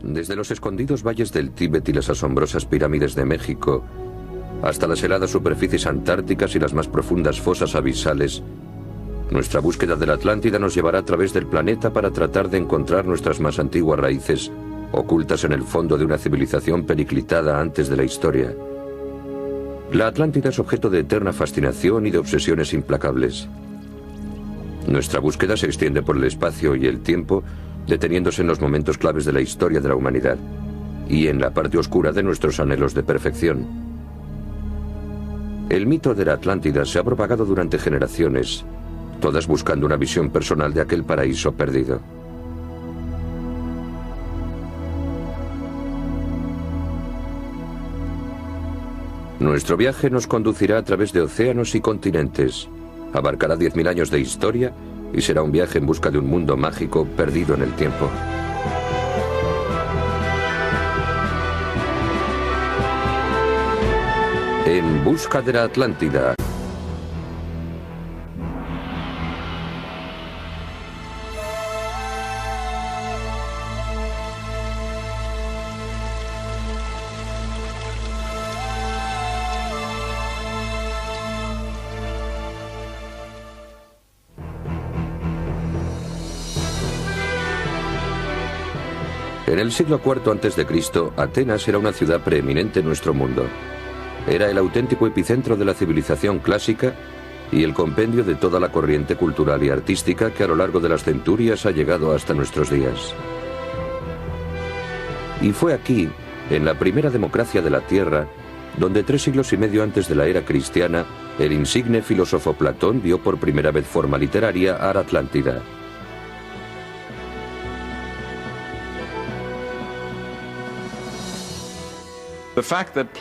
Desde los escondidos valles del Tíbet y las asombrosas pirámides de México, hasta las heladas superficies antárticas y las más profundas fosas abisales, nuestra búsqueda de la Atlántida nos llevará a través del planeta para tratar de encontrar nuestras más antiguas raíces, ocultas en el fondo de una civilización periclitada antes de la historia. La Atlántida es objeto de eterna fascinación y de obsesiones implacables. Nuestra búsqueda se extiende por el espacio y el tiempo, deteniéndose en los momentos claves de la historia de la humanidad y en la parte oscura de nuestros anhelos de perfección. El mito de la Atlántida se ha propagado durante generaciones, todas buscando una visión personal de aquel paraíso perdido. Nuestro viaje nos conducirá a través de océanos y continentes, abarcará 10.000 años de historia y será un viaje en busca de un mundo mágico perdido en el tiempo. En busca de la Atlántida. En el siglo IV a.C., Atenas era una ciudad preeminente en nuestro mundo. Era el auténtico epicentro de la civilización clásica y el compendio de toda la corriente cultural y artística que a lo largo de las centurias ha llegado hasta nuestros días. Y fue aquí, en la primera democracia de la Tierra, donde 3 siglos y medio antes de la era cristiana, el insigne filósofo Platón dio por primera vez forma literaria a la Atlántida.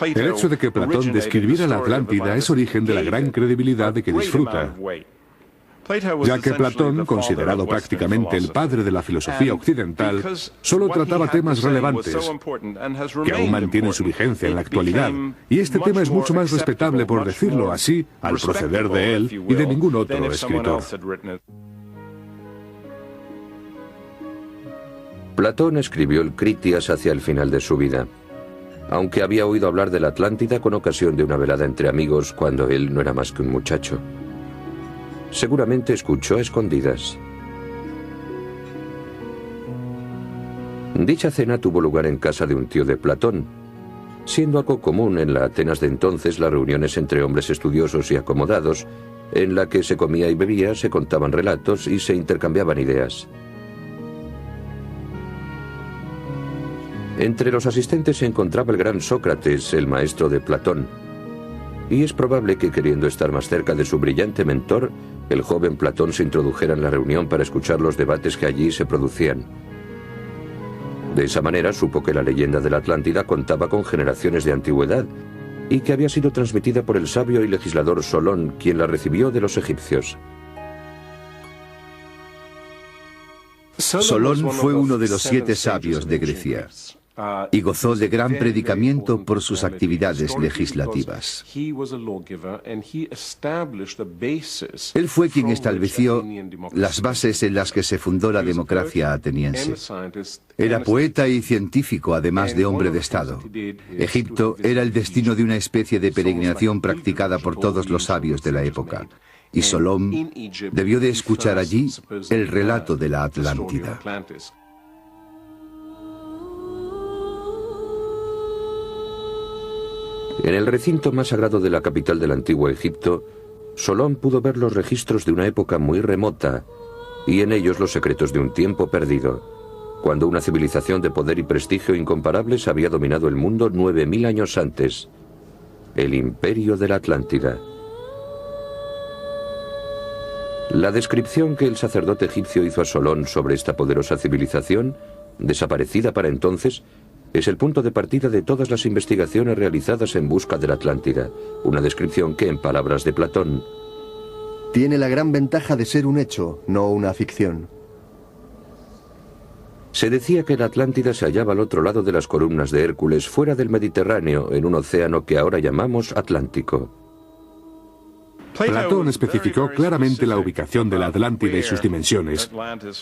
El hecho de que Platón describiera la Atlántida es origen de la gran credibilidad de que disfruta, ya que Platón, considerado prácticamente el padre de la filosofía occidental, solo trataba temas relevantes, que aún mantienen su vigencia en la actualidad, y este tema es mucho más respetable, por decirlo así, al proceder de él y de ningún otro escritor. Platón escribió el Critias hacia el final de su vida, aunque había oído hablar de la Atlántida con ocasión de una velada entre amigos cuando él no era más que un muchacho. Seguramente escuchó a escondidas. Dicha cena tuvo lugar en casa de un tío de Platón, siendo algo común en la Atenas de entonces las reuniones entre hombres estudiosos y acomodados, en la que se comía y bebía, se contaban relatos y se intercambiaban ideas. Entre los asistentes se encontraba el gran Sócrates, el maestro de Platón, y es probable que, queriendo estar más cerca de su brillante mentor, el joven Platón se introdujera en la reunión para escuchar los debates que allí se producían. De esa manera supo que la leyenda de la Atlántida contaba con generaciones de antigüedad y que había sido transmitida por el sabio y legislador Solón, quien la recibió de los egipcios. Solón fue uno de los 7 sabios de Grecia y gozó de gran predicamiento por sus actividades legislativas. Él fue quien estableció las bases en las que se fundó la democracia ateniense. Era poeta y científico, además de hombre de Estado. Egipto era el destino de una especie de peregrinación practicada por todos los sabios de la época. Y Solón debió de escuchar allí el relato de la Atlántida. En el recinto más sagrado de la capital del antiguo Egipto, Solón pudo ver los registros de una época muy remota y en ellos los secretos de un tiempo perdido, cuando una civilización de poder y prestigio incomparables había dominado el mundo 9.000 años antes, el imperio de la Atlántida. La descripción que el sacerdote egipcio hizo a Solón sobre esta poderosa civilización, desaparecida para entonces, es el punto de partida de todas las investigaciones realizadas en busca de la Atlántida, una descripción que, en palabras de Platón, tiene la gran ventaja de ser un hecho, no una ficción. Se decía que la Atlántida se hallaba al otro lado de las columnas de Hércules, fuera del Mediterráneo, en un océano que ahora llamamos Atlántico. Platón especificó claramente la ubicación de la Atlántida y sus dimensiones,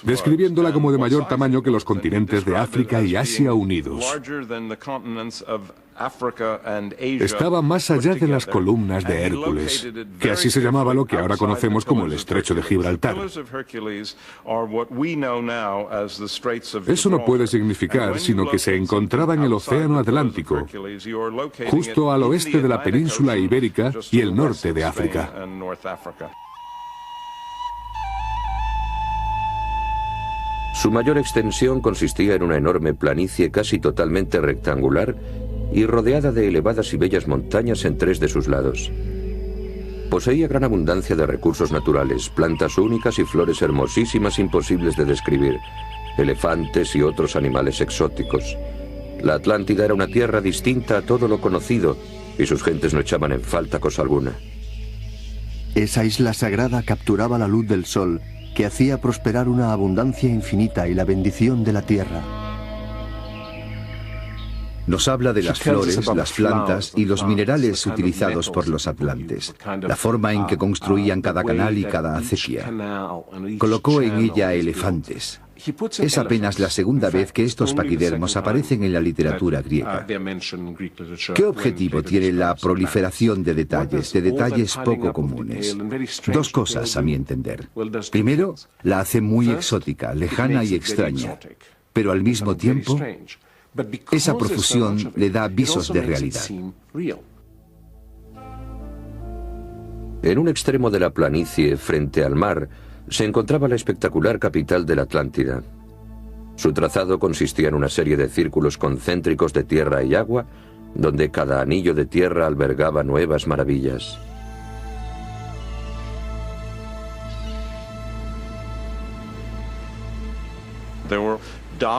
describiéndola como de mayor tamaño que los continentes de África y Asia unidos. Estaba más allá de las columnas de Hércules, que así se llamaba lo que ahora conocemos como el Estrecho de Gibraltar. Eso no puede significar sino que se encontraba en el Océano Atlántico, justo al oeste de la península ibérica y el norte de África. Su mayor extensión consistía en una enorme planicie casi totalmente rectangular y rodeada de elevadas y bellas montañas en 3 de sus lados. Poseía gran abundancia de recursos naturales, plantas únicas y flores hermosísimas imposibles de describir, elefantes y otros animales exóticos. La Atlántida era una tierra distinta a todo lo conocido y sus gentes no echaban en falta cosa alguna. Esa isla sagrada capturaba la luz del sol, que hacía prosperar una abundancia infinita y la bendición de la tierra. Nos habla de las flores, las plantas y los minerales utilizados por los atlantes, la forma en que construían cada canal y cada acequia. Colocó en ella elefantes. Es apenas la segunda vez que estos paquidermos aparecen en la literatura griega. ¿Qué objetivo tiene la proliferación de detalles poco comunes? 2 cosas, a mi entender. Primero, la hace muy exótica, lejana y extraña, pero al mismo tiempo, esa profusión le da visos de realidad. En un extremo de la planicie, frente al mar, se encontraba la espectacular capital de la Atlántida. Su trazado consistía en una serie de círculos concéntricos de tierra y agua, donde cada anillo de tierra albergaba nuevas maravillas.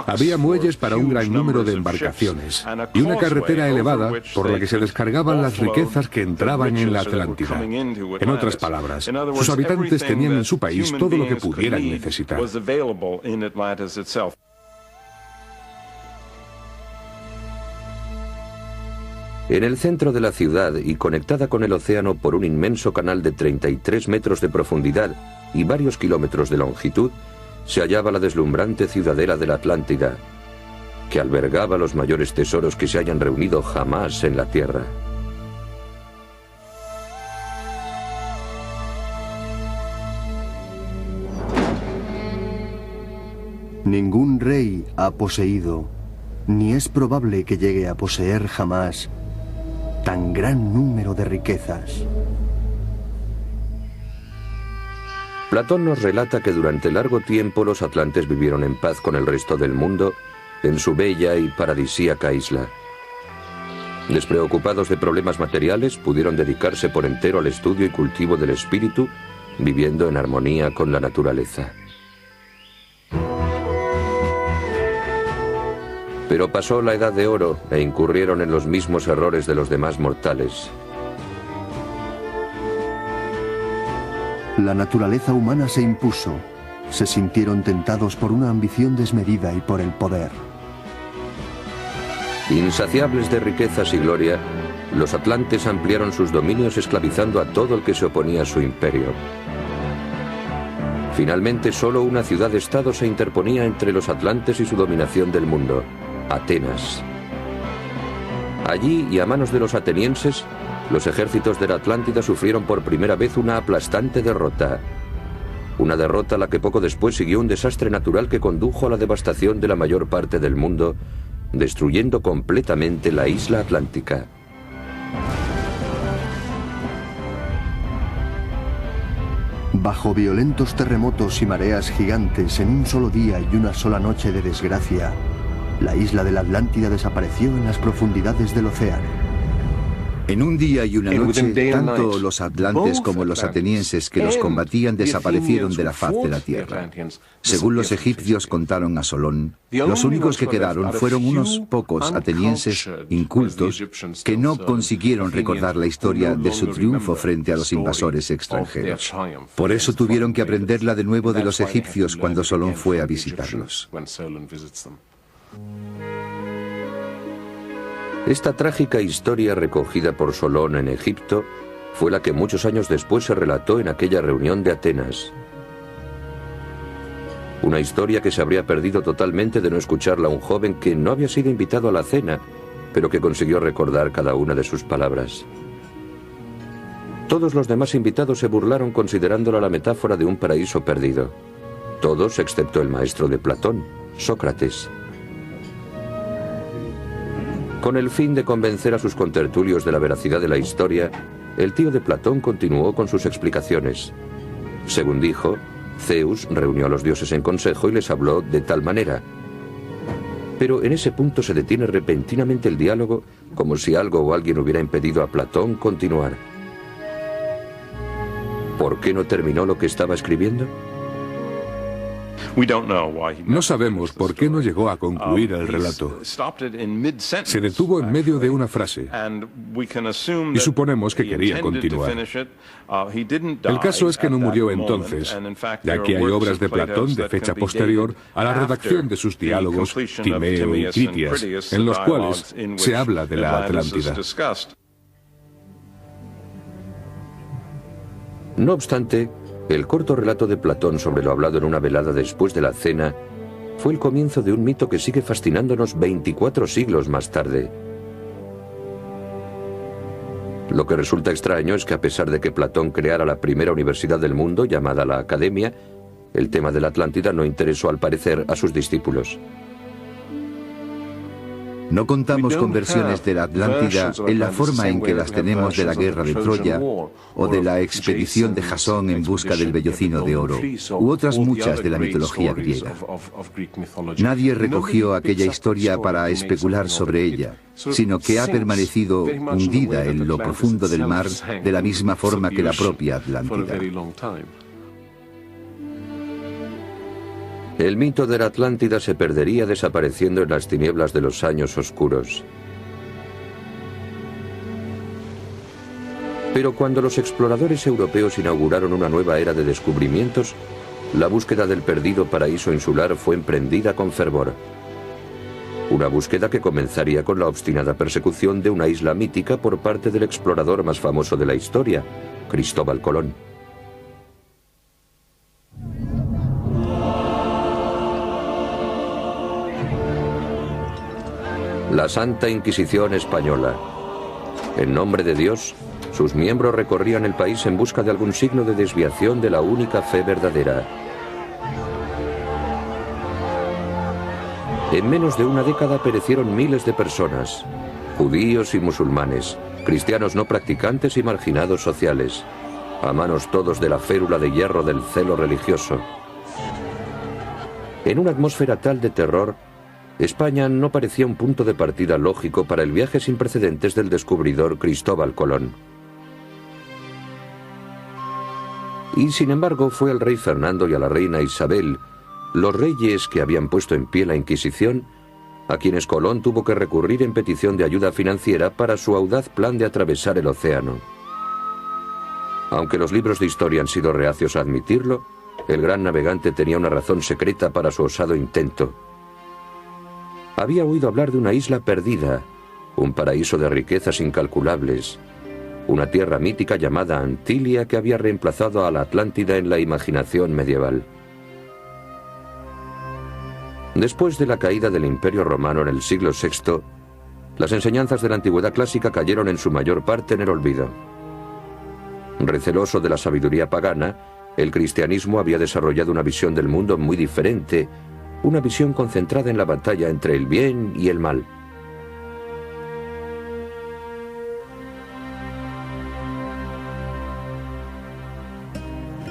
Había muelles para un gran número de embarcaciones y una carretera elevada por la que se descargaban las riquezas que entraban en la Atlántida. En otras palabras, sus habitantes tenían en su país todo lo que pudieran necesitar. En el centro de la ciudad y conectada con el océano por un inmenso canal de 33 metros de profundidad y varios kilómetros de longitud, se hallaba la deslumbrante ciudadela de la Atlántida, que albergaba los mayores tesoros que se hayan reunido jamás en la Tierra. Ningún rey ha poseído, ni es probable que llegue a poseer jamás, tan gran número de riquezas. Platón nos relata que durante largo tiempo los atlantes vivieron en paz con el resto del mundo en su bella y paradisíaca isla. Despreocupados de problemas materiales, pudieron dedicarse por entero al estudio y cultivo del espíritu, viviendo en armonía con la naturaleza. Pero pasó la Edad de Oro e incurrieron en los mismos errores de los demás mortales. La naturaleza humana se impuso. Se sintieron tentados por una ambición desmedida y por el poder. Insaciables de riquezas y gloria, los atlantes ampliaron sus dominios esclavizando a todo el que se oponía a su imperio. Finalmente, solo una ciudad-estado se interponía entre los atlantes y su dominación del mundo: Atenas. Allí, y a manos de los atenienses, los ejércitos de la Atlántida sufrieron por primera vez una aplastante derrota. Una derrota a la que poco después siguió un desastre natural que condujo a la devastación de la mayor parte del mundo, destruyendo completamente la isla atlántica. Bajo violentos terremotos y mareas gigantes en un solo día y una sola noche de desgracia, la isla de la Atlántida desapareció en las profundidades del océano. En un día y una noche, tanto los atlantes como los atenienses que los combatían desaparecieron de la faz de la tierra. Según los egipcios contaron a Solón, los únicos que quedaron fueron unos pocos atenienses incultos que no consiguieron recordar la historia de su triunfo frente a los invasores extranjeros. Por eso tuvieron que aprenderla de nuevo de los egipcios cuando Solón fue a visitarlos. Esta trágica historia recogida por Solón en Egipto fue la que muchos años después se relató en aquella reunión de Atenas. Una historia que se habría perdido totalmente de no escucharla un joven que no había sido invitado a la cena, pero que consiguió recordar cada una de sus palabras. Todos los demás invitados se burlaron considerándola la metáfora de un paraíso perdido. Todos excepto el maestro de Platón, Sócrates. Con el fin de convencer a sus contertulios de la veracidad de la historia, el tío de Platón continuó con sus explicaciones. Según dijo, Zeus reunió a los dioses en consejo y les habló de tal manera. Pero en ese punto se detiene repentinamente el diálogo, como si algo o alguien hubiera impedido a Platón continuar. ¿Por qué no terminó lo que estaba escribiendo? No sabemos por qué no llegó a concluir el relato. Se detuvo en medio de una frase y suponemos que quería continuar. El caso es que no murió entonces, ya que hay obras de Platón de fecha posterior a la redacción de sus diálogos Timeo y Critias, en los cuales se habla de la Atlántida. No obstante, el corto relato de Platón sobre lo hablado en una velada después de la cena fue el comienzo de un mito que sigue fascinándonos 24 siglos más tarde. Lo que resulta extraño es que a pesar de que Platón creara la primera universidad del mundo, llamada la Academia, el tema de la Atlántida no interesó al parecer a sus discípulos. No contamos con versiones de la Atlántida en la forma en que las tenemos de la guerra de Troya o de la expedición de Jasón en busca del vellocino de oro, u otras muchas de la mitología griega. Nadie recogió aquella historia para especular sobre ella, sino que ha permanecido hundida en lo profundo del mar de la misma forma que la propia Atlántida. El mito de la Atlántida se perdería desapareciendo en las tinieblas de los años oscuros. Pero cuando los exploradores europeos inauguraron una nueva era de descubrimientos, la búsqueda del perdido paraíso insular fue emprendida con fervor. Una búsqueda que comenzaría con la obstinada persecución de una isla mítica por parte del explorador más famoso de la historia, Cristóbal Colón. La Santa Inquisición Española. En nombre de Dios, sus miembros recorrían el país en busca de algún signo de desviación de la única fe verdadera. En menos de una década perecieron miles de personas, judíos y musulmanes, cristianos no practicantes y marginados sociales, a manos todos de la férula de hierro del celo religioso. En una atmósfera tal de terror, España no parecía un punto de partida lógico para el viaje sin precedentes del descubridor Cristóbal Colón. Y sin embargo fue al rey Fernando y a la reina Isabel, los reyes que habían puesto en pie la Inquisición, a quienes Colón tuvo que recurrir en petición de ayuda financiera para su audaz plan de atravesar el océano. Aunque los libros de historia han sido reacios a admitirlo, el gran navegante tenía una razón secreta para su osado intento. Había oído hablar de una isla perdida, un paraíso de riquezas incalculables, una tierra mítica llamada Antilia que había reemplazado a la Atlántida en la imaginación medieval. Después de la caída del Imperio Romano en el siglo VI, las enseñanzas de la antigüedad clásica cayeron en su mayor parte en el olvido. Receloso de la sabiduría pagana, el cristianismo había desarrollado una visión del mundo muy diferente, una visión concentrada en la batalla entre el bien y el mal.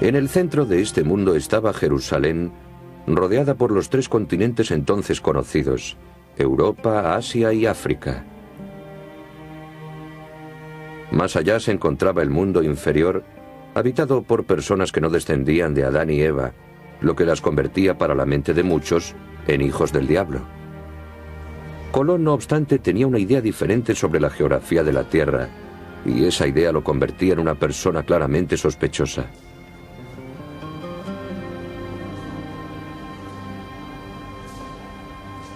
En el centro de este mundo estaba Jerusalén, rodeada por los tres continentes entonces conocidos, Europa, Asia y África. Más allá se encontraba el mundo inferior, habitado por personas que no descendían de Adán y Eva, lo que las convertía para la mente de muchos en hijos del diablo. Colón, no obstante, tenía una idea diferente sobre la geografía de la Tierra, y esa idea lo convertía en una persona claramente sospechosa.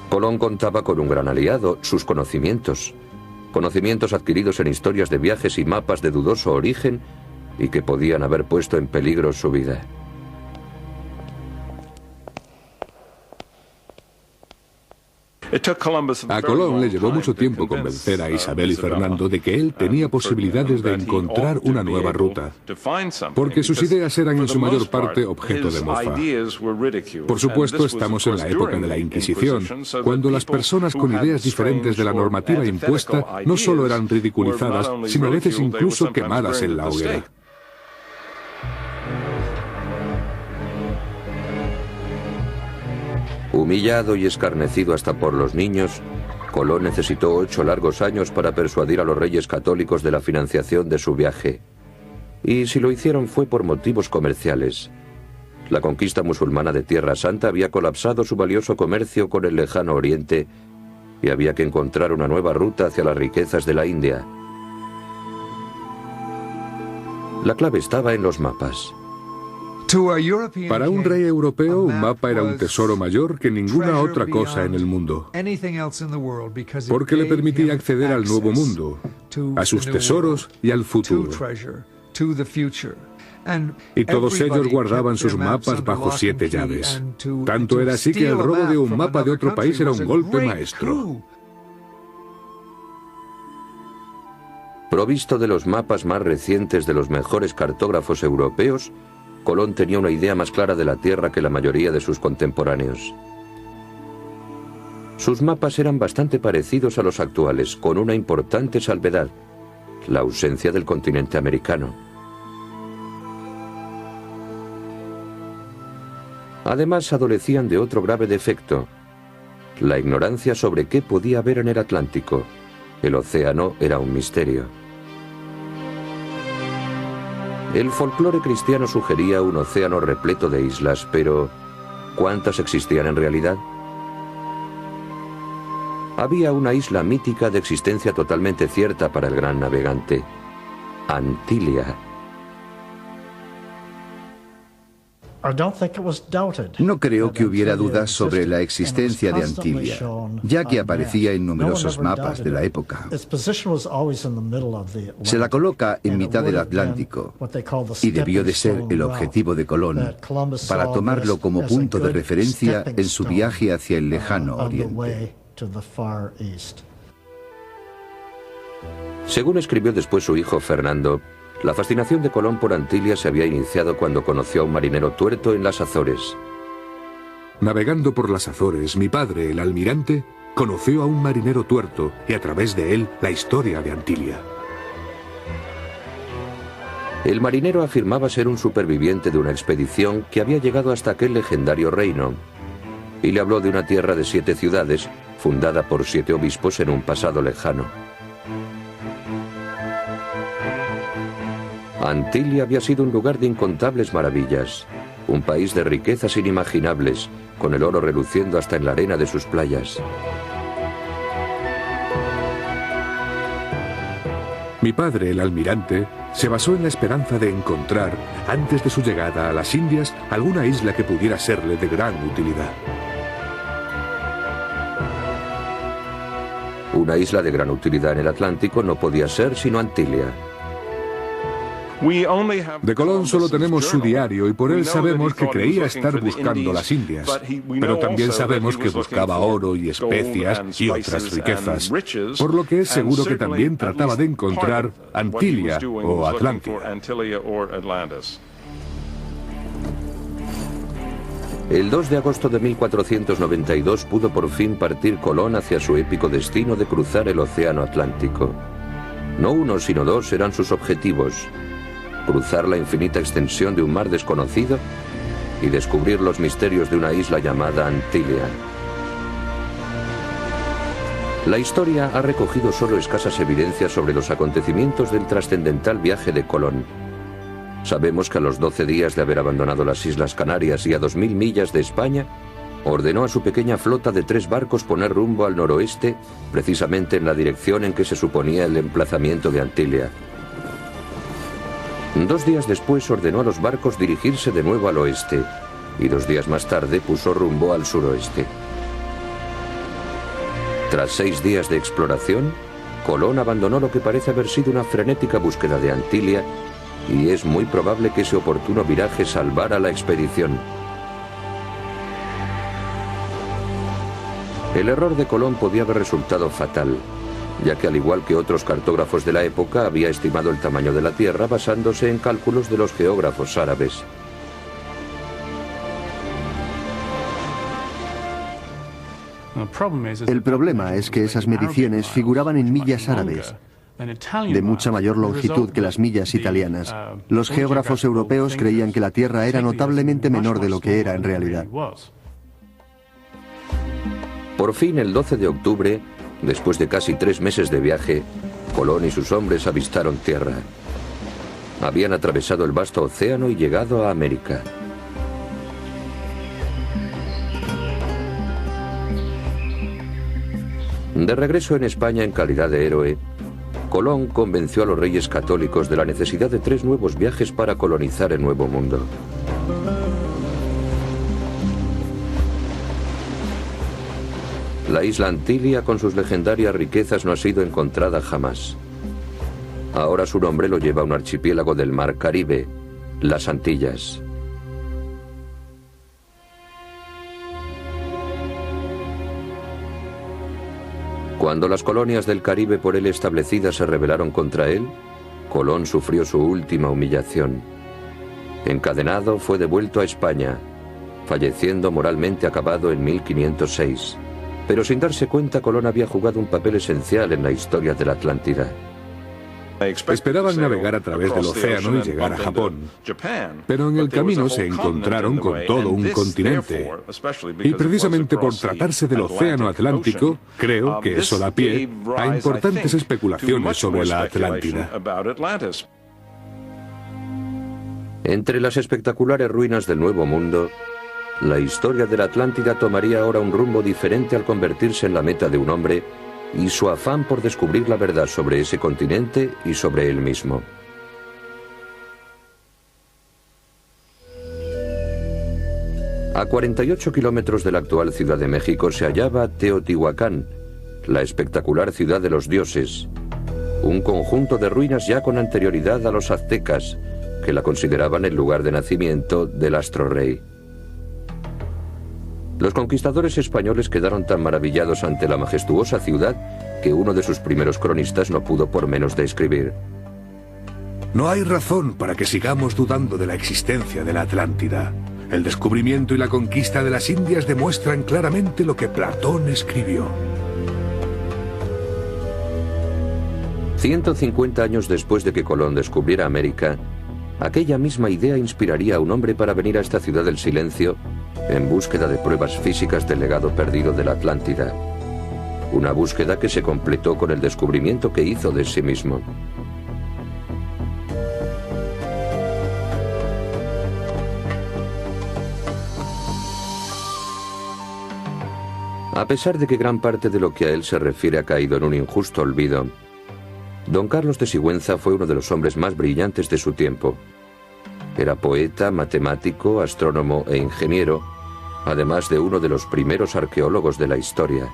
Colón contaba con un gran aliado, sus conocimientos. conocimientos adquiridos en historias de viajes y mapas de dudoso origen y que podían haber puesto en peligro su vida. A Colón le llevó mucho tiempo convencer a Isabel y Fernando de que él tenía posibilidades de encontrar una nueva ruta, porque sus ideas eran en su mayor parte objeto de mofa. Por supuesto, estamos en la época de la Inquisición, cuando las personas con ideas diferentes de la normativa impuesta no solo eran ridiculizadas, sino a veces incluso quemadas en la hoguera. Humillado y escarnecido hasta por los niños, Colón necesitó 8 largos años para persuadir a los reyes católicos de la financiación de su viaje. Y si lo hicieron fue por motivos comerciales. La conquista musulmana de Tierra Santa había colapsado su valioso comercio con el lejano Oriente y había que encontrar una nueva ruta hacia las riquezas de la India. La clave estaba en los mapas. Para un rey europeo, un mapa era un tesoro mayor que ninguna otra cosa en el mundo, porque le permitía acceder al nuevo mundo, a sus tesoros y al futuro. Y todos ellos guardaban sus mapas bajo 7 llaves. Tanto era así que el robo de un mapa de otro país era un golpe maestro. Provisto de los mapas más recientes de los mejores cartógrafos europeos, Colón tenía una idea más clara de la Tierra que la mayoría de sus contemporáneos. Sus mapas eran bastante parecidos a los actuales, con una importante salvedad: la ausencia del continente americano. Además, adolecían de otro grave defecto: la ignorancia sobre qué podía haber en el Atlántico. El océano era un misterio. El folclore cristiano sugería un océano repleto de islas, pero ¿cuántas existían en realidad? Había una isla mítica de existencia totalmente cierta para el gran navegante: Antilia. No creo que hubiera dudas sobre la existencia de Antilia, ya que aparecía en numerosos mapas de la época. Se la coloca en mitad del Atlántico y debió de ser el objetivo de Colón para tomarlo como punto de referencia en su viaje hacia el lejano Oriente. Según escribió después su hijo Fernando, la fascinación de Colón por Antilia se había iniciado cuando conoció a un marinero tuerto en las Azores. Navegando por las Azores, mi padre, el almirante, conoció a un marinero tuerto y a través de él la historia de Antilia. El marinero afirmaba ser un superviviente de una expedición que había llegado hasta aquel legendario reino, y le habló de una tierra de 7 ciudades, fundada por 7 obispos en un pasado lejano. Antilia había sido un lugar de incontables maravillas, un país de riquezas inimaginables, con el oro reluciendo hasta en la arena de sus playas. Mi padre, el almirante, se basó en la esperanza de encontrar, antes de su llegada a las Indias, alguna isla que pudiera serle de gran utilidad. Una isla de gran utilidad en el Atlántico no podía ser sino Antilia. De Colón solo tenemos su diario y por él sabemos que creía estar buscando las Indias, pero también sabemos que buscaba oro y especias y otras riquezas, por lo que es seguro que también trataba de encontrar Antilia o Atlántida. El 2 de agosto de 1492 pudo por fin partir Colón hacia su épico destino de cruzar el océano Atlántico. No uno sino 2 eran sus objetivos: cruzar la infinita extensión de un mar desconocido y descubrir los misterios de una isla llamada Antilia. La historia ha recogido solo escasas evidencias sobre los acontecimientos del trascendental viaje de Colón. Sabemos que a los 12 días de haber abandonado las Islas Canarias y a 2000 millas de España, ordenó a su pequeña flota de 3 barcos poner rumbo al noroeste, precisamente en la dirección en que se suponía el emplazamiento de Antilia. 2 días después ordenó a los barcos dirigirse de nuevo al oeste, y 2 días más tarde puso rumbo al suroeste. Tras 6 días de exploración, Colón abandonó lo que parece haber sido una frenética búsqueda de Antilia y es muy probable que ese oportuno viraje salvara la expedición. El error de Colón podía haber resultado fatal, ya que al igual que otros cartógrafos de la época había estimado el tamaño de la Tierra basándose en cálculos de los geógrafos árabes. El problema es que esas mediciones figuraban en millas árabes, de mucha mayor longitud que las millas italianas. Los geógrafos europeos creían que la Tierra era notablemente menor de lo que era en realidad. Por fin, el 12 de octubre, después de casi 3 meses de viaje, Colón y sus hombres avistaron tierra. Habían atravesado el vasto océano y llegado a América. De regreso en España en calidad de héroe, Colón convenció a los reyes católicos de la necesidad de 3 nuevos viajes para colonizar el Nuevo Mundo. La isla Antilia, con sus legendarias riquezas, no ha sido encontrada jamás. Ahora su nombre lo lleva un archipiélago del Mar Caribe, las Antillas. Cuando las colonias del Caribe por él establecidas se rebelaron contra él, Colón sufrió su última humillación. Encadenado, fue devuelto a España, falleciendo moralmente acabado en 1506. Pero sin darse cuenta, Colón había jugado un papel esencial en la historia de la Atlántida. Esperaban navegar a través del océano y llegar a Japón, pero en el camino se encontraron con todo un continente. Y precisamente por tratarse del océano Atlántico, creo que eso da pie a importantes especulaciones sobre la Atlántida. Entre las espectaculares ruinas del Nuevo Mundo, la historia de la Atlántida tomaría ahora un rumbo diferente al convertirse en la meta de un hombre y su afán por descubrir la verdad sobre ese continente y sobre él mismo. A 48 kilómetros de la actual Ciudad de México se hallaba Teotihuacán, la espectacular ciudad de los dioses, un conjunto de ruinas ya con anterioridad a los aztecas, que la consideraban el lugar de nacimiento del astro rey. Los conquistadores españoles quedaron tan maravillados ante la majestuosa ciudad que uno de sus primeros cronistas no pudo por menos de escribir: No hay razón para que sigamos dudando de la existencia de la Atlántida. El descubrimiento y la conquista de las Indias demuestran claramente lo que Platón escribió. 150 años después de que Colón descubriera América, aquella misma idea inspiraría a un hombre para venir a esta ciudad del silencio en búsqueda de pruebas físicas del legado perdido de la Atlántida. Una búsqueda que se completó con el descubrimiento que hizo de sí mismo. A pesar de que gran parte de lo que a él se refiere ha caído en un injusto olvido, don Carlos de Sigüenza fue uno de los hombres más brillantes de su tiempo. Era poeta, matemático, astrónomo e ingeniero, además de uno de los primeros arqueólogos de la historia.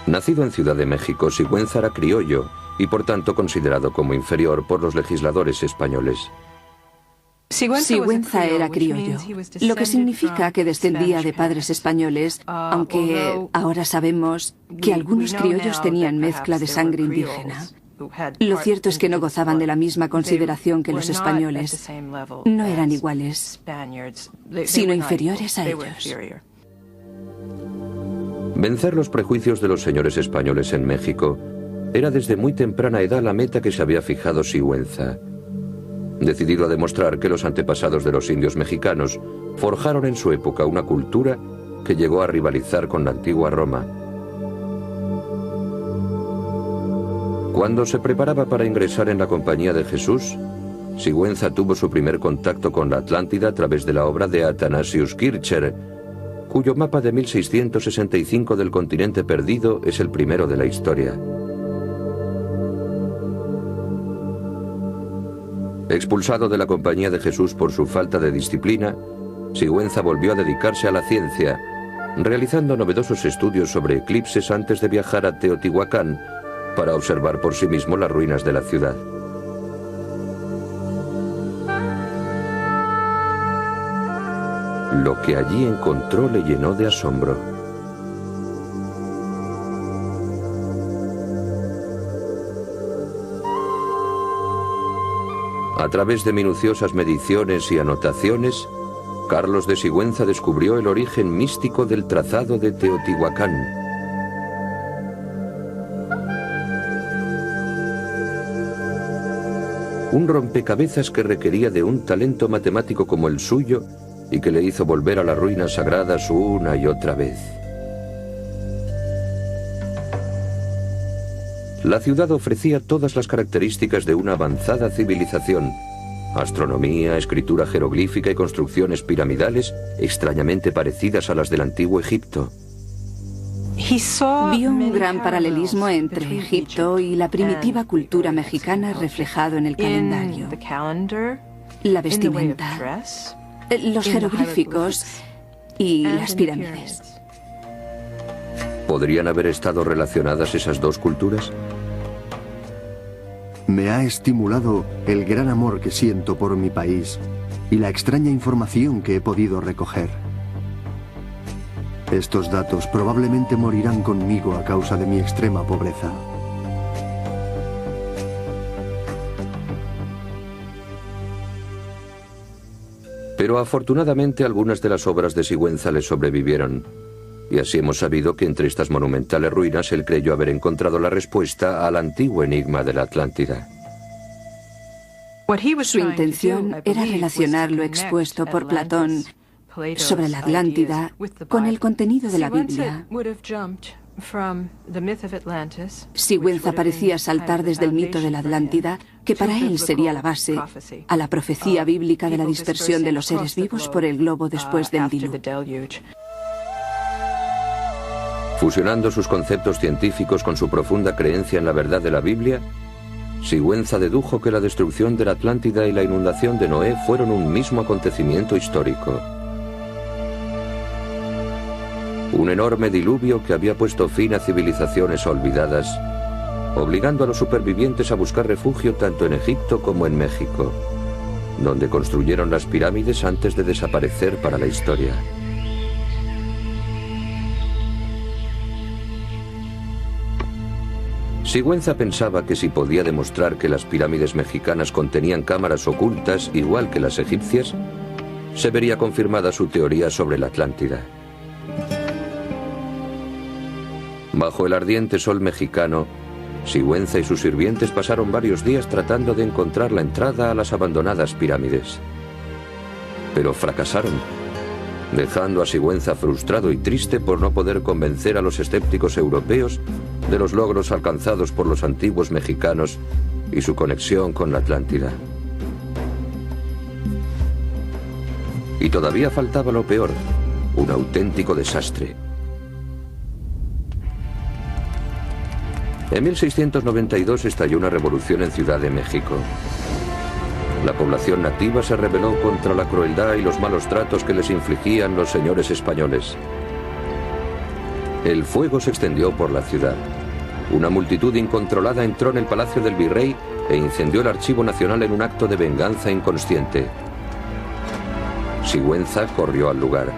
Nacido en Ciudad de México, Sigüenza era criollo y por tanto considerado como inferior por los legisladores españoles. Sigüenza era criollo, lo que significa que descendía de padres españoles, aunque ahora sabemos que algunos criollos tenían mezcla de sangre indígena. Lo cierto es que no gozaban de la misma consideración que los españoles. No eran iguales, sino inferiores a ellos. Vencer los prejuicios de los señores españoles en México era desde muy temprana edad la meta que se había fijado Sigüenza. Decidido a demostrar que los antepasados de los indios mexicanos forjaron en su época una cultura que llegó a rivalizar con la antigua Roma. Cuando se preparaba para ingresar en la Compañía de Jesús, Sigüenza tuvo su primer contacto con la Atlántida a través de la obra de Athanasius Kircher, cuyo mapa de 1665 del continente perdido es el primero de la historia. Expulsado de la Compañía de Jesús por su falta de disciplina, Sigüenza volvió a dedicarse a la ciencia realizando novedosos estudios sobre eclipses antes de viajar a Teotihuacán para observar por sí mismo las ruinas de la ciudad. Lo que allí encontró le llenó de asombro. A través de minuciosas mediciones y anotaciones, Carlos de Sigüenza descubrió el origen místico del trazado de Teotihuacán. Un rompecabezas que requería de un talento matemático como el suyo y que le hizo volver a las ruinas sagradas una y otra vez. La ciudad ofrecía todas las características de una avanzada civilización: astronomía, escritura jeroglífica y construcciones piramidales extrañamente parecidas a las del antiguo Egipto. Vio un gran paralelismo entre Egipto y la primitiva cultura mexicana reflejado en el calendario, la vestimenta, los jeroglíficos y las pirámides. ¿Podrían haber estado relacionadas esas dos culturas? Me ha estimulado el gran amor que siento por mi país y la extraña información que he podido recoger. Estos datos probablemente morirán conmigo a causa de mi extrema pobreza. Pero afortunadamente algunas de las obras de Sigüenza le sobrevivieron. Y así hemos sabido que entre estas monumentales ruinas él creyó haber encontrado la respuesta al antiguo enigma de la Atlántida. Su intención era relacionar lo expuesto por Platón sobre la Atlántida con el contenido de la Biblia. Sigüenza parecía saltar desde el mito de la Atlántida, que para él sería la base, a la profecía bíblica de la dispersión de los seres vivos por el globo después del diluvio. Fusionando sus conceptos científicos con su profunda creencia en la verdad de la Biblia, Sigüenza dedujo que la destrucción de la Atlántida y la inundación de Noé fueron un mismo acontecimiento histórico. Un enorme diluvio que había puesto fin a civilizaciones olvidadas, obligando a los supervivientes a buscar refugio tanto en Egipto como en México, donde construyeron las pirámides antes de desaparecer para la historia. Sigüenza pensaba que si podía demostrar que las pirámides mexicanas contenían cámaras ocultas igual que las egipcias, se vería confirmada su teoría sobre la Atlántida. Bajo el ardiente sol mexicano, Sigüenza y sus sirvientes pasaron varios días tratando de encontrar la entrada a las abandonadas pirámides. Pero fracasaron, dejando a Sigüenza frustrado y triste por no poder convencer a los escépticos europeos de los logros alcanzados por los antiguos mexicanos y su conexión con la Atlántida. Y todavía faltaba lo peor, un auténtico desastre. En 1692 estalló una revolución en Ciudad de México. La población nativa se rebeló contra la crueldad y los malos tratos que les infligían los señores españoles. El fuego se extendió por la ciudad. Una multitud incontrolada entró en el palacio del virrey e incendió el Archivo Nacional en un acto de venganza inconsciente. Sigüenza corrió al lugar.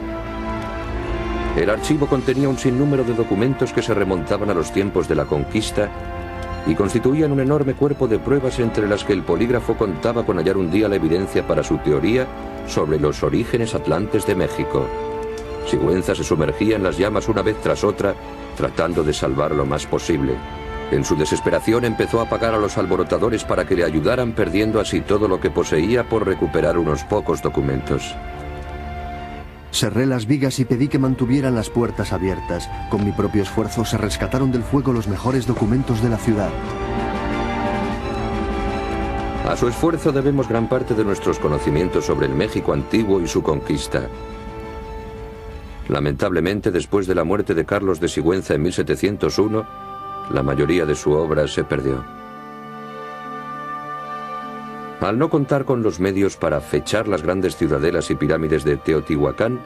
El archivo contenía un sinnúmero de documentos que se remontaban a los tiempos de la conquista y constituían un enorme cuerpo de pruebas entre las que el polígrafo contaba con hallar un día la evidencia para su teoría sobre los orígenes atlantes de México. Sigüenza se sumergía en las llamas una vez tras otra, tratando de salvar lo más posible. En su desesperación empezó a pagar a los alborotadores para que le ayudaran, perdiendo así todo lo que poseía por recuperar unos pocos documentos. Cerré las vigas y pedí que mantuvieran las puertas abiertas. Con mi propio esfuerzo se rescataron del fuego los mejores documentos de la ciudad. A su esfuerzo debemos gran parte de nuestros conocimientos sobre el México antiguo y su conquista. Lamentablemente, después de la muerte de Carlos de Sigüenza en 1701, la mayoría de su obra se perdió. Al no contar con los medios para fechar las grandes ciudadelas y pirámides de Teotihuacán,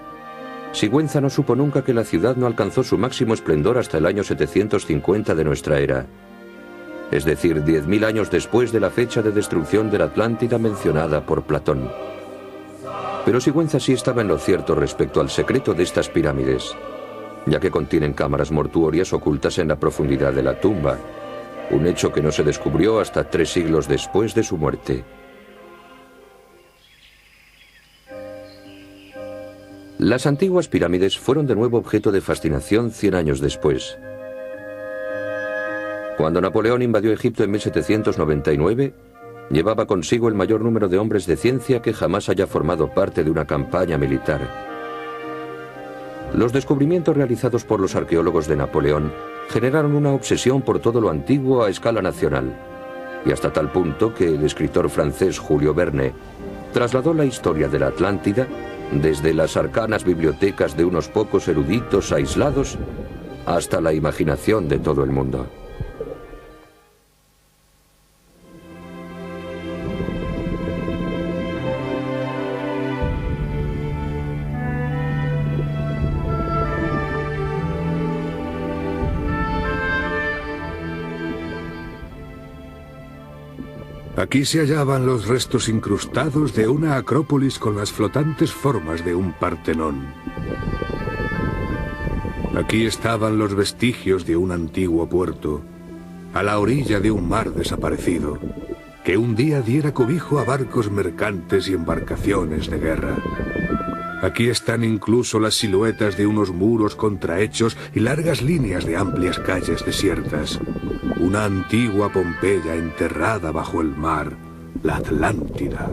Sigüenza no supo nunca que la ciudad no alcanzó su máximo esplendor hasta el año 750 de nuestra era, es decir, 10.000 años después de la fecha de destrucción de la Atlántida mencionada por Platón. Pero Sigüenza sí estaba en lo cierto respecto al secreto de estas pirámides, ya que contienen cámaras mortuorias ocultas en la profundidad de la tumba, un hecho que no se descubrió hasta 3 siglos después de su muerte. Las antiguas pirámides fueron de nuevo objeto de fascinación 100 años después. Cuando Napoleón invadió Egipto en 1799, llevaba consigo el mayor número de hombres de ciencia que jamás haya formado parte de una campaña militar. Los descubrimientos realizados por los arqueólogos de Napoleón generaron una obsesión por todo lo antiguo a escala nacional, y hasta tal punto que el escritor francés Julio Verne trasladó la historia de la Atlántida desde las arcanas bibliotecas de unos pocos eruditos aislados hasta la imaginación de todo el mundo. Aquí se hallaban los restos incrustados de una acrópolis con las flotantes formas de un Partenón. Aquí estaban los vestigios de un antiguo puerto, a la orilla de un mar desaparecido, que un día diera cobijo a barcos mercantes y embarcaciones de guerra. Aquí están incluso las siluetas de unos muros contrahechos y largas líneas de amplias calles desiertas. Una antigua Pompeya enterrada bajo el mar, la Atlántida.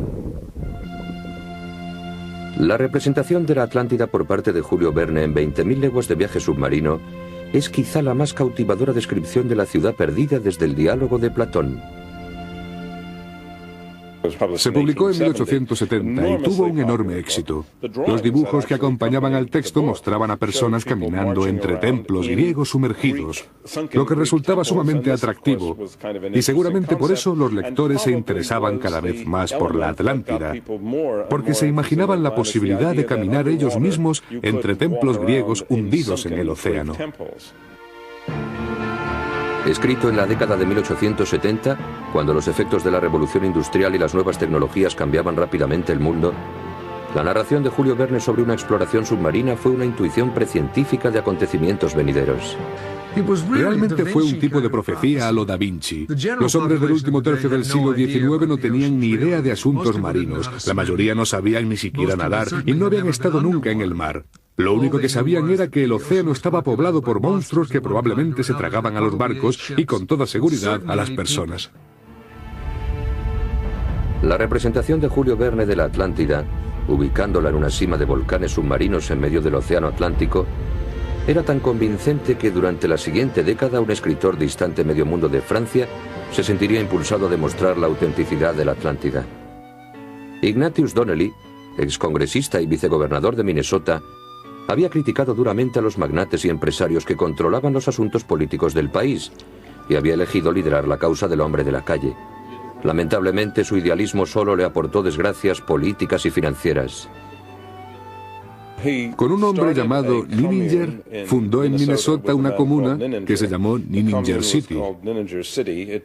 La representación de la Atlántida por parte de Julio Verne en 20.000 leguas de viaje submarino es quizá la más cautivadora descripción de la ciudad perdida desde el diálogo de Platón. Se publicó en 1870 y tuvo un enorme éxito. Los dibujos que acompañaban al texto mostraban a personas caminando entre templos griegos sumergidos, lo que resultaba sumamente atractivo, y seguramente por eso los lectores se interesaban cada vez más por la Atlántida, porque se imaginaban la posibilidad de caminar ellos mismos entre templos griegos hundidos en el océano. Escrito en la década de 1870, cuando los efectos de la revolución industrial y las nuevas tecnologías cambiaban rápidamente el mundo, la narración de Julio Verne sobre una exploración submarina fue una intuición precientífica de acontecimientos venideros. Realmente fue un tipo de profecía a lo Da Vinci. Los hombres del último tercio del siglo XIX no tenían ni idea de asuntos marinos. La mayoría no sabían ni siquiera nadar y no habían estado nunca en el mar. Lo único que sabían era que el océano estaba poblado por monstruos que probablemente se tragaban a los barcos y con toda seguridad a las personas. La representación de Julio Verne de la Atlántida, ubicándola en una cima de volcanes submarinos en medio del océano Atlántico, era tan convincente que durante la siguiente década un escritor distante medio mundo de Francia se sentiría impulsado a demostrar la autenticidad de la Atlántida. Ignatius Donnelly, excongresista y vicegobernador de Minnesota, había criticado duramente a los magnates y empresarios que controlaban los asuntos políticos del país y había elegido liderar la causa del hombre de la calle. Lamentablemente, su idealismo solo le aportó desgracias políticas y financieras. Con un hombre llamado Nininger, fundó en Minnesota una comuna que se llamó Nininger City.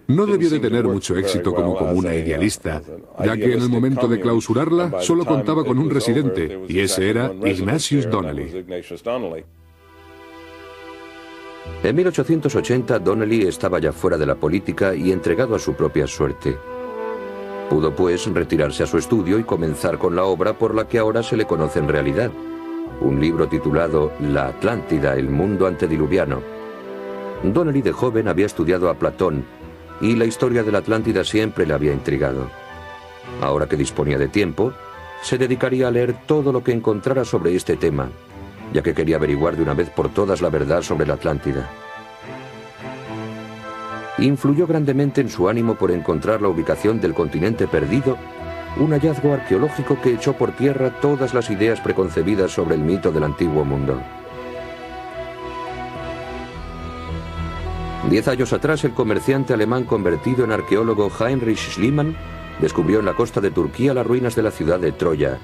No debió de tener mucho éxito como comuna idealista, ya que en el momento de clausurarla solo contaba con un residente, y ese era Ignatius Donnelly. En 1880, Donnelly estaba ya fuera de la política y entregado a su propia suerte. Pudo, pues, retirarse a su estudio y comenzar con la obra por la que ahora se le conoce en realidad. Un libro titulado La Atlántida, el mundo antediluviano. Donnelly de joven había estudiado a Platón y la historia de la Atlántida siempre le había intrigado. Ahora que disponía de tiempo, se dedicaría a leer todo lo que encontrara sobre este tema, ya que quería averiguar de una vez por todas la verdad sobre la Atlántida. Influyó grandemente en su ánimo por encontrar la ubicación del continente perdido, un hallazgo arqueológico que echó por tierra todas las ideas preconcebidas sobre el mito del antiguo mundo. 10 años atrás, el comerciante alemán convertido en arqueólogo Heinrich Schliemann descubrió en la costa de Turquía las ruinas de la ciudad de Troya,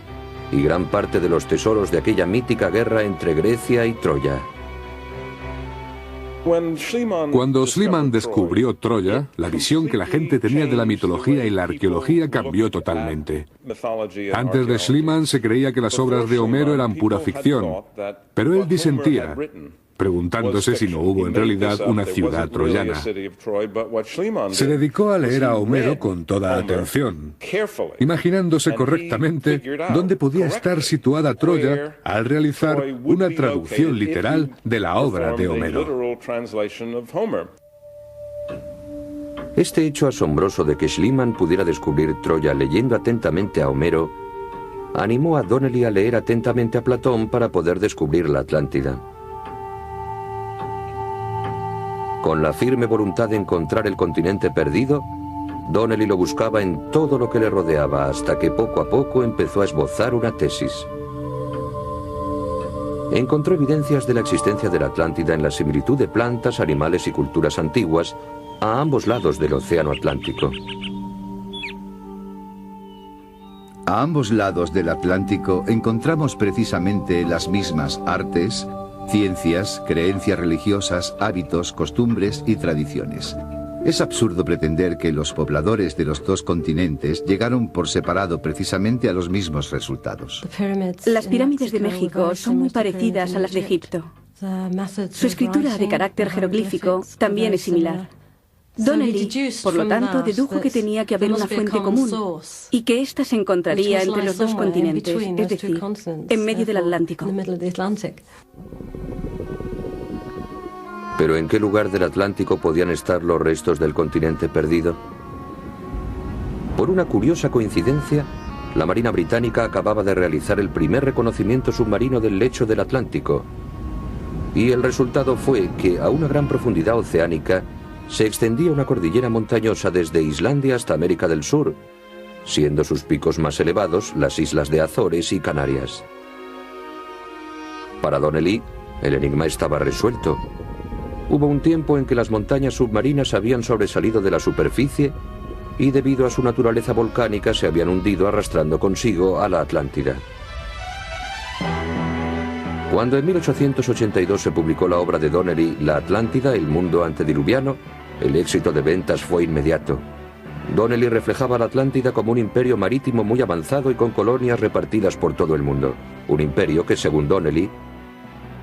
y gran parte de los tesoros de aquella mítica guerra entre Grecia y Troya. Cuando Schliemann descubrió Troya, la visión que la gente tenía de la mitología y la arqueología cambió totalmente. Antes de Schliemann se creía que las obras de Homero eran pura ficción, pero él disentía, preguntándose si no hubo en realidad una ciudad troyana. Se dedicó a leer a Homero con toda atención, imaginándose correctamente dónde podía estar situada Troya al realizar una traducción literal de la obra de Homero. Este hecho asombroso de que Schliemann pudiera descubrir Troya leyendo atentamente a Homero animó a Donnelly a leer atentamente a Platón para poder descubrir la Atlántida. Con la firme voluntad de encontrar el continente perdido, Donnelly lo buscaba en todo lo que le rodeaba hasta que poco a poco empezó a esbozar una tesis. Encontró evidencias de la existencia de la Atlántida en la similitud de plantas, animales y culturas antiguas a ambos lados del Océano Atlántico. A ambos lados del Atlántico encontramos precisamente las mismas artes, ciencias, creencias religiosas, hábitos, costumbres y tradiciones. Es absurdo pretender que los pobladores de los dos continentes llegaron por separado precisamente a los mismos resultados. Las pirámides de México son muy parecidas a las de Egipto. Su escritura de carácter jeroglífico también es similar. Donnelly, por lo tanto, dedujo que tenía que haber una fuente común y que ésta se encontraría entre los dos continentes, es decir, en medio del Atlántico. ¿Pero en qué lugar del Atlántico podían estar los restos del continente perdido? Por una curiosa coincidencia, la Marina Británica acababa de realizar el primer reconocimiento submarino del lecho del Atlántico, y el resultado fue que a una gran profundidad oceánica se extendía una cordillera montañosa desde Islandia hasta América del Sur, siendo sus picos más elevados las islas de Azores y Canarias. Para Donnelly, el enigma estaba resuelto. Hubo un tiempo en que las montañas submarinas habían sobresalido de la superficie y debido a su naturaleza volcánica se habían hundido arrastrando consigo a la Atlántida. Cuando en 1882 se publicó la obra de Donnelly, La Atlántida, el mundo antediluviano, el éxito de ventas fue inmediato. Donnelly reflejaba a la Atlántida como un imperio marítimo muy avanzado y con colonias repartidas por todo el mundo. Un imperio que, según Donnelly,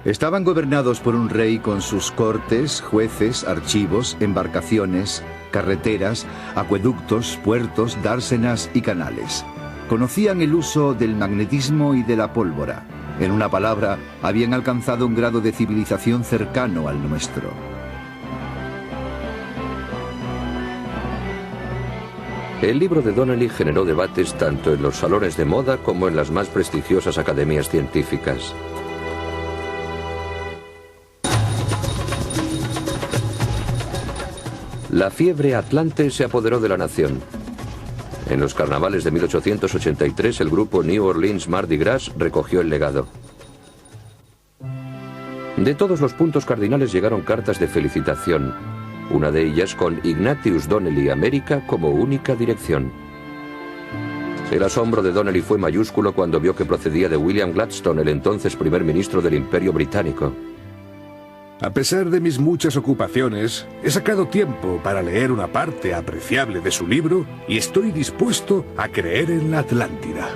estaban gobernados por un rey con sus cortes, jueces, archivos, embarcaciones, carreteras, acueductos, puertos, dársenas y canales. Conocían el uso del magnetismo y de la pólvora. En una palabra, habían alcanzado un grado de civilización cercano al nuestro. El libro de Donnelly generó debates tanto en los salones de moda como en las más prestigiosas academias científicas. La fiebre atlante se apoderó de la nación. En los carnavales de 1883, el grupo New Orleans Mardi Gras recogió el legado. De todos los puntos cardinales llegaron cartas de felicitación, una de ellas con Ignatius Donnelly América como única dirección. El asombro de Donnelly fue mayúsculo cuando vio que procedía de William Gladstone, el entonces primer ministro del Imperio Británico. A pesar de mis muchas ocupaciones, he sacado tiempo para leer una parte apreciable de su libro y estoy dispuesto a creer en la Atlántida.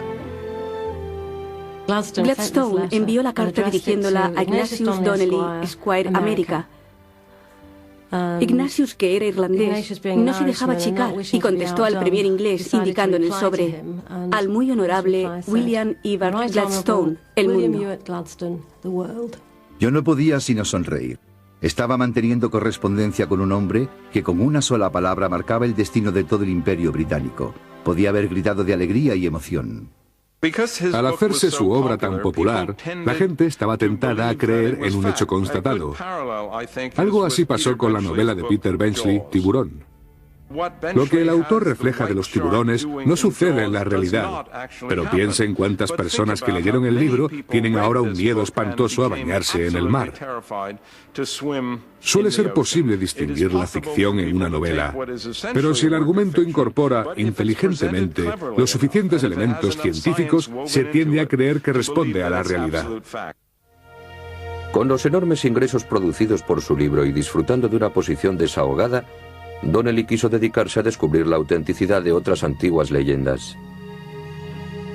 Gladstone envió la carta dirigiéndola a Ignatius Donnelly, Esquire, América. Ignatius, que era irlandés, no se dejaba achicar y contestó al premier inglés indicando en el sobre al muy honorable William Ewart Gladstone, el mundo. Yo no podía sino sonreír. Estaba manteniendo correspondencia con un hombre que con una sola palabra marcaba el destino de todo el imperio británico. Podía haber gritado de alegría y emoción. Al hacerse su obra tan popular, la gente estaba tentada a creer en un hecho constatado. Algo así pasó con la novela de Peter Benchley, Tiburón. Lo que el autor refleja de los tiburones no sucede en la realidad, pero piensen cuántas personas que leyeron el libro tienen ahora un miedo espantoso a bañarse en el mar. Suele ser posible distinguir la ficción en una novela, pero si el argumento incorpora inteligentemente los suficientes elementos científicos, se tiende a creer que responde a la realidad. Con los enormes ingresos producidos por su libro y disfrutando de una posición desahogada, Donnelly quiso dedicarse a descubrir la autenticidad de otras antiguas leyendas.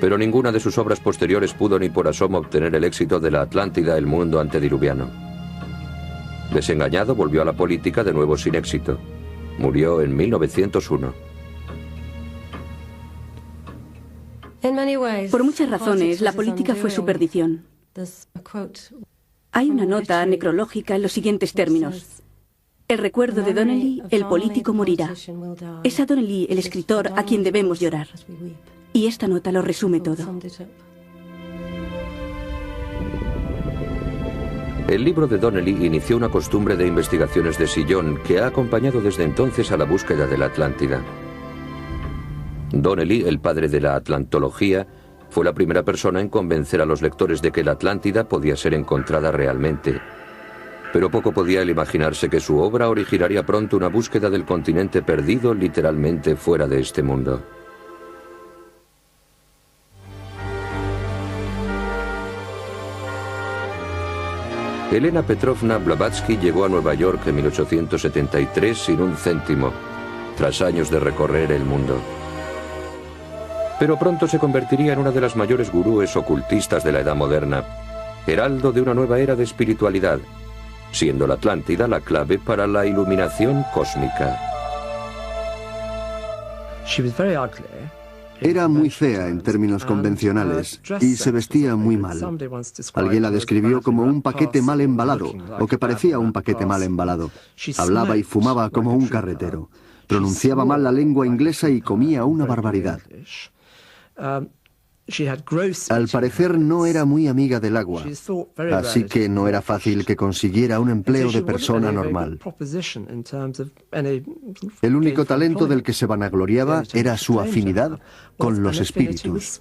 Pero ninguna de sus obras posteriores pudo ni por asomo obtener el éxito de la Atlántida, el mundo antediluviano. Desengañado, volvió a la política de nuevo sin éxito. Murió en 1901. Por muchas razones, la política fue su perdición. Hay una nota necrológica en los siguientes términos. El recuerdo de Donnelly, el político, morirá. Es a Donnelly, el escritor, a quien debemos llorar. Y esta nota lo resume todo. El libro de Donnelly inició una costumbre de investigaciones de sillón que ha acompañado desde entonces a la búsqueda de la Atlántida. Donnelly, el padre de la atlantología, fue la primera persona en convencer a los lectores de que la Atlántida podía ser encontrada realmente. Pero poco podía él imaginarse que su obra originaría pronto una búsqueda del continente perdido literalmente fuera de este mundo. Elena Petrovna Blavatsky llegó a Nueva York en 1873 sin un céntimo, tras años de recorrer el mundo. Pero pronto se convertiría en una de las mayores gurúes ocultistas de la Edad Moderna, heraldo de una nueva era de espiritualidad, siendo la Atlántida la clave para la iluminación cósmica. Era muy fea en términos convencionales y se vestía muy mal. Alguien la describió como un paquete mal embalado, o que parecía un paquete mal embalado. Hablaba y fumaba como un carretero. Pronunciaba mal la lengua inglesa y comía una barbaridad. Al parecer no era muy amiga del agua, así que no era fácil que consiguiera un empleo de persona normal. El único talento del que se vanagloriaba era su afinidad con los espíritus.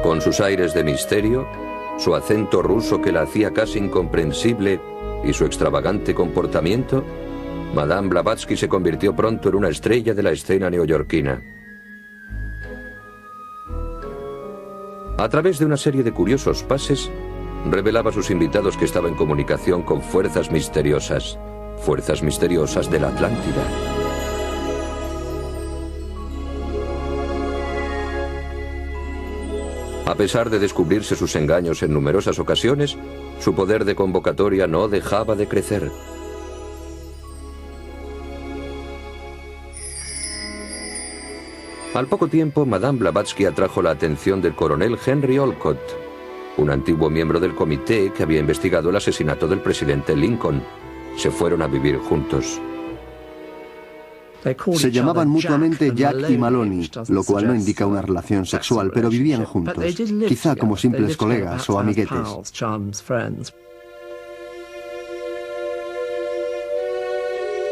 Con sus aires de misterio, su acento ruso que la hacía casi incomprensible y su extravagante comportamiento, Madame Blavatsky se convirtió pronto en una estrella de la escena neoyorquina. A través de una serie de curiosos pases, revelaba a sus invitados que estaba en comunicación con fuerzas misteriosas de la Atlántida. A pesar de descubrirse sus engaños en numerosas ocasiones, su poder de convocatoria no dejaba de crecer. Al poco tiempo, Madame Blavatsky atrajo la atención del coronel Henry Olcott, un antiguo miembro del comité que había investigado el asesinato del presidente Lincoln. Se fueron a vivir juntos. Se llamaban mutuamente Jack y Maloney, lo cual no indica una relación sexual, pero vivían juntos, quizá como simples colegas o amiguetes.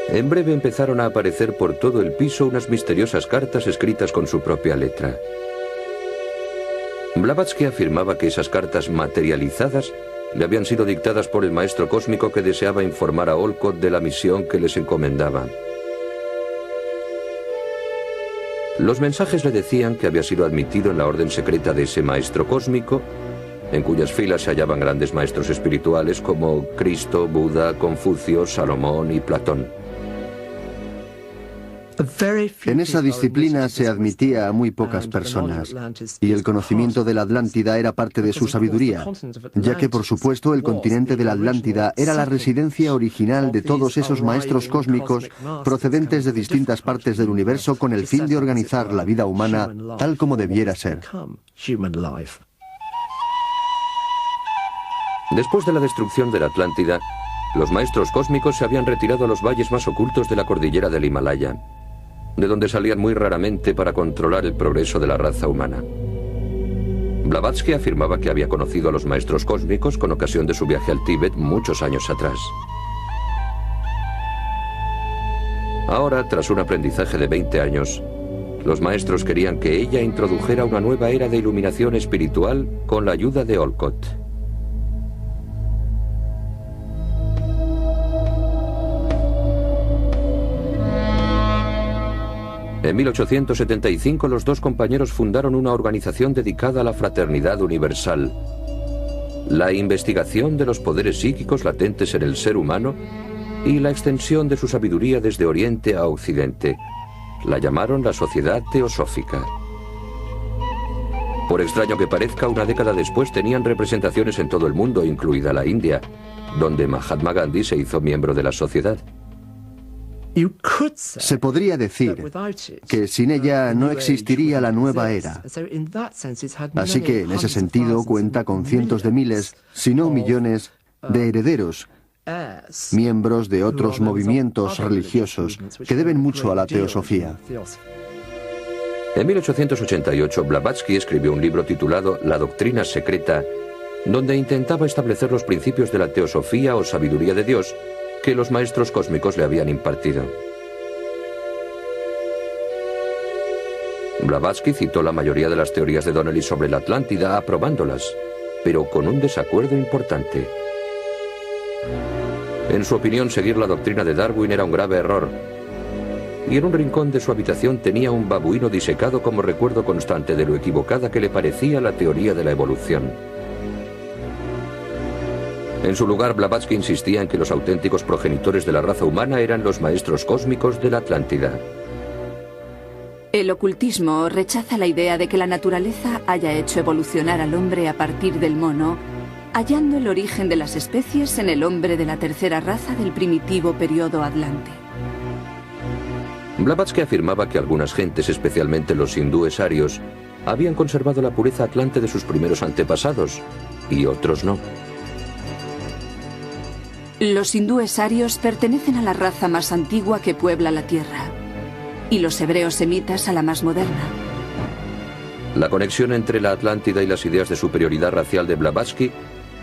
En breve empezaron a aparecer por todo el piso unas misteriosas cartas escritas con su propia letra. Blavatsky afirmaba que esas cartas materializadas le habían sido dictadas por el maestro cósmico que deseaba informar a Olcott de la misión que les encomendaba. Los mensajes le decían que había sido admitido en la orden secreta de ese maestro cósmico, en cuyas filas se hallaban grandes maestros espirituales como Cristo, Buda, Confucio, Salomón y Platón. En esa disciplina se admitía a muy pocas personas, y el conocimiento de la Atlántida era parte de su sabiduría, ya que por supuesto el continente de la Atlántida era la residencia original de todos esos maestros cósmicos procedentes de distintas partes del universo con el fin de organizar la vida humana tal como debiera ser. Después de la destrucción de la Atlántida, los maestros cósmicos se habían retirado a los valles más ocultos de la cordillera del Himalaya, de donde salían muy raramente para controlar el progreso de la raza humana. Blavatsky afirmaba que había conocido a los maestros cósmicos con ocasión de su viaje al Tíbet muchos años atrás. Ahora, tras un aprendizaje de 20 años, los maestros querían que ella introdujera una nueva era de iluminación espiritual con la ayuda de Olcott. En 1875 los dos compañeros fundaron una organización dedicada a la fraternidad universal, la investigación de los poderes psíquicos latentes en el ser humano y la extensión de su sabiduría desde Oriente a Occidente. La llamaron la Sociedad Teosófica. Por extraño que parezca, una década después tenían representaciones en todo el mundo, incluida la India, donde Mahatma Gandhi se hizo miembro de la sociedad. Se podría decir que sin ella no existiría la nueva era. Así que en ese sentido cuenta con cientos de miles, si no millones, de herederos, miembros de otros movimientos religiosos que deben mucho a la teosofía. En 1888, Blavatsky escribió un libro titulado La Doctrina Secreta, donde intentaba establecer los principios de la teosofía o sabiduría de Dios que los maestros cósmicos le habían impartido. Blavatsky citó la mayoría de las teorías de Donnelly sobre la Atlántida, aprobándolas, pero con un desacuerdo importante. En su opinión, seguir la doctrina de Darwin era un grave error, y en un rincón de su habitación tenía un babuino disecado como recuerdo constante de lo equivocada que le parecía la teoría de la evolución. En su lugar, Blavatsky insistía en que los auténticos progenitores de la raza humana eran los maestros cósmicos de la Atlántida. El ocultismo rechaza la idea de que la naturaleza haya hecho evolucionar al hombre a partir del mono, hallando el origen de las especies en el hombre de la tercera raza del primitivo periodo atlante. Blavatsky afirmaba que algunas gentes, especialmente los hindúes arios, habían conservado la pureza atlante de sus primeros antepasados, y otros no. Los hindúes arios pertenecen a la raza más antigua que puebla la Tierra, y los hebreos semitas a la más moderna. La conexión entre la Atlántida y las ideas de superioridad racial de Blavatsky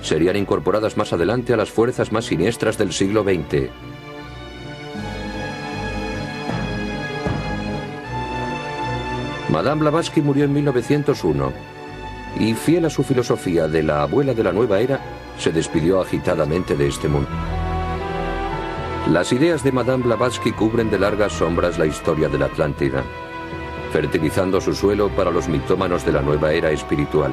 serían incorporadas más adelante a las fuerzas más siniestras del siglo XX. Madame Blavatsky murió en 1901 y, fiel a su filosofía de la abuela de la nueva era, se despidió agitadamente de este mundo. Las ideas de Madame Blavatsky cubren de largas sombras la historia de la Atlántida, fertilizando su suelo para los mitómanos de la nueva era espiritual.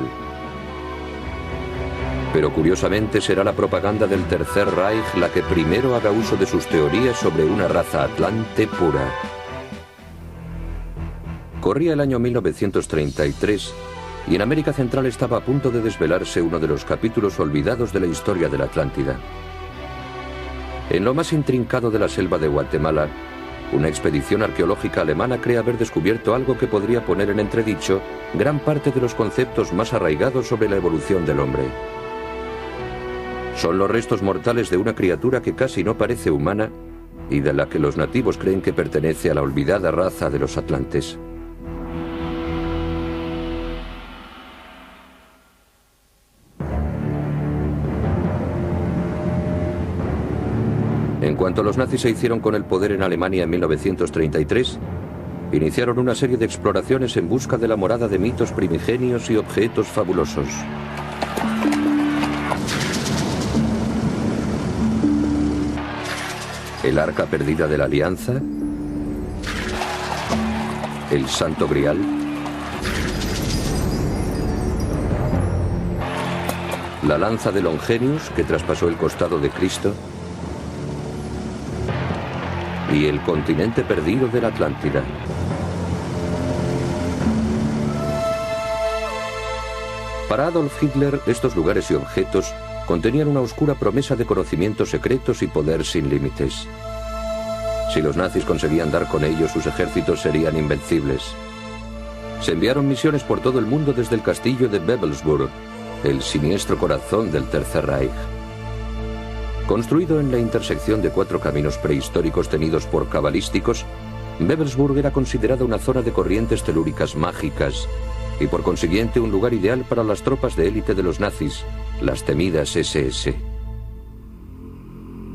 Pero curiosamente será la propaganda del Tercer Reich la que primero haga uso de sus teorías sobre una raza atlante pura. Corría el año 1933 y en América Central estaba a punto de desvelarse uno de los capítulos olvidados de la historia de la Atlántida. En lo más intrincado de la selva de Guatemala, una expedición arqueológica alemana cree haber descubierto algo que podría poner en entredicho gran parte de los conceptos más arraigados sobre la evolución del hombre. Son los restos mortales de una criatura que casi no parece humana y de la que los nativos creen que pertenece a la olvidada raza de los atlantes. En cuanto los nazis se hicieron con el poder en Alemania en 1933, iniciaron una serie de exploraciones en busca de la morada de mitos primigenios y objetos fabulosos. El Arca Perdida de la Alianza, el Santo Grial, la lanza de Longenius que traspasó el costado de Cristo, y el continente perdido de la Atlántida. Para Adolf Hitler, estos lugares y objetos contenían una oscura promesa de conocimientos secretos y poder sin límites. Si los nazis conseguían dar con ellos, sus ejércitos serían invencibles. Se enviaron misiones por todo el mundo desde el castillo de Wewelsburg, el siniestro corazón del Tercer Reich. Construido en la intersección de 4 caminos prehistóricos tenidos por cabalísticos, Wewelsburg era considerada una zona de corrientes telúricas mágicas y por consiguiente un lugar ideal para las tropas de élite de los nazis, las temidas SS.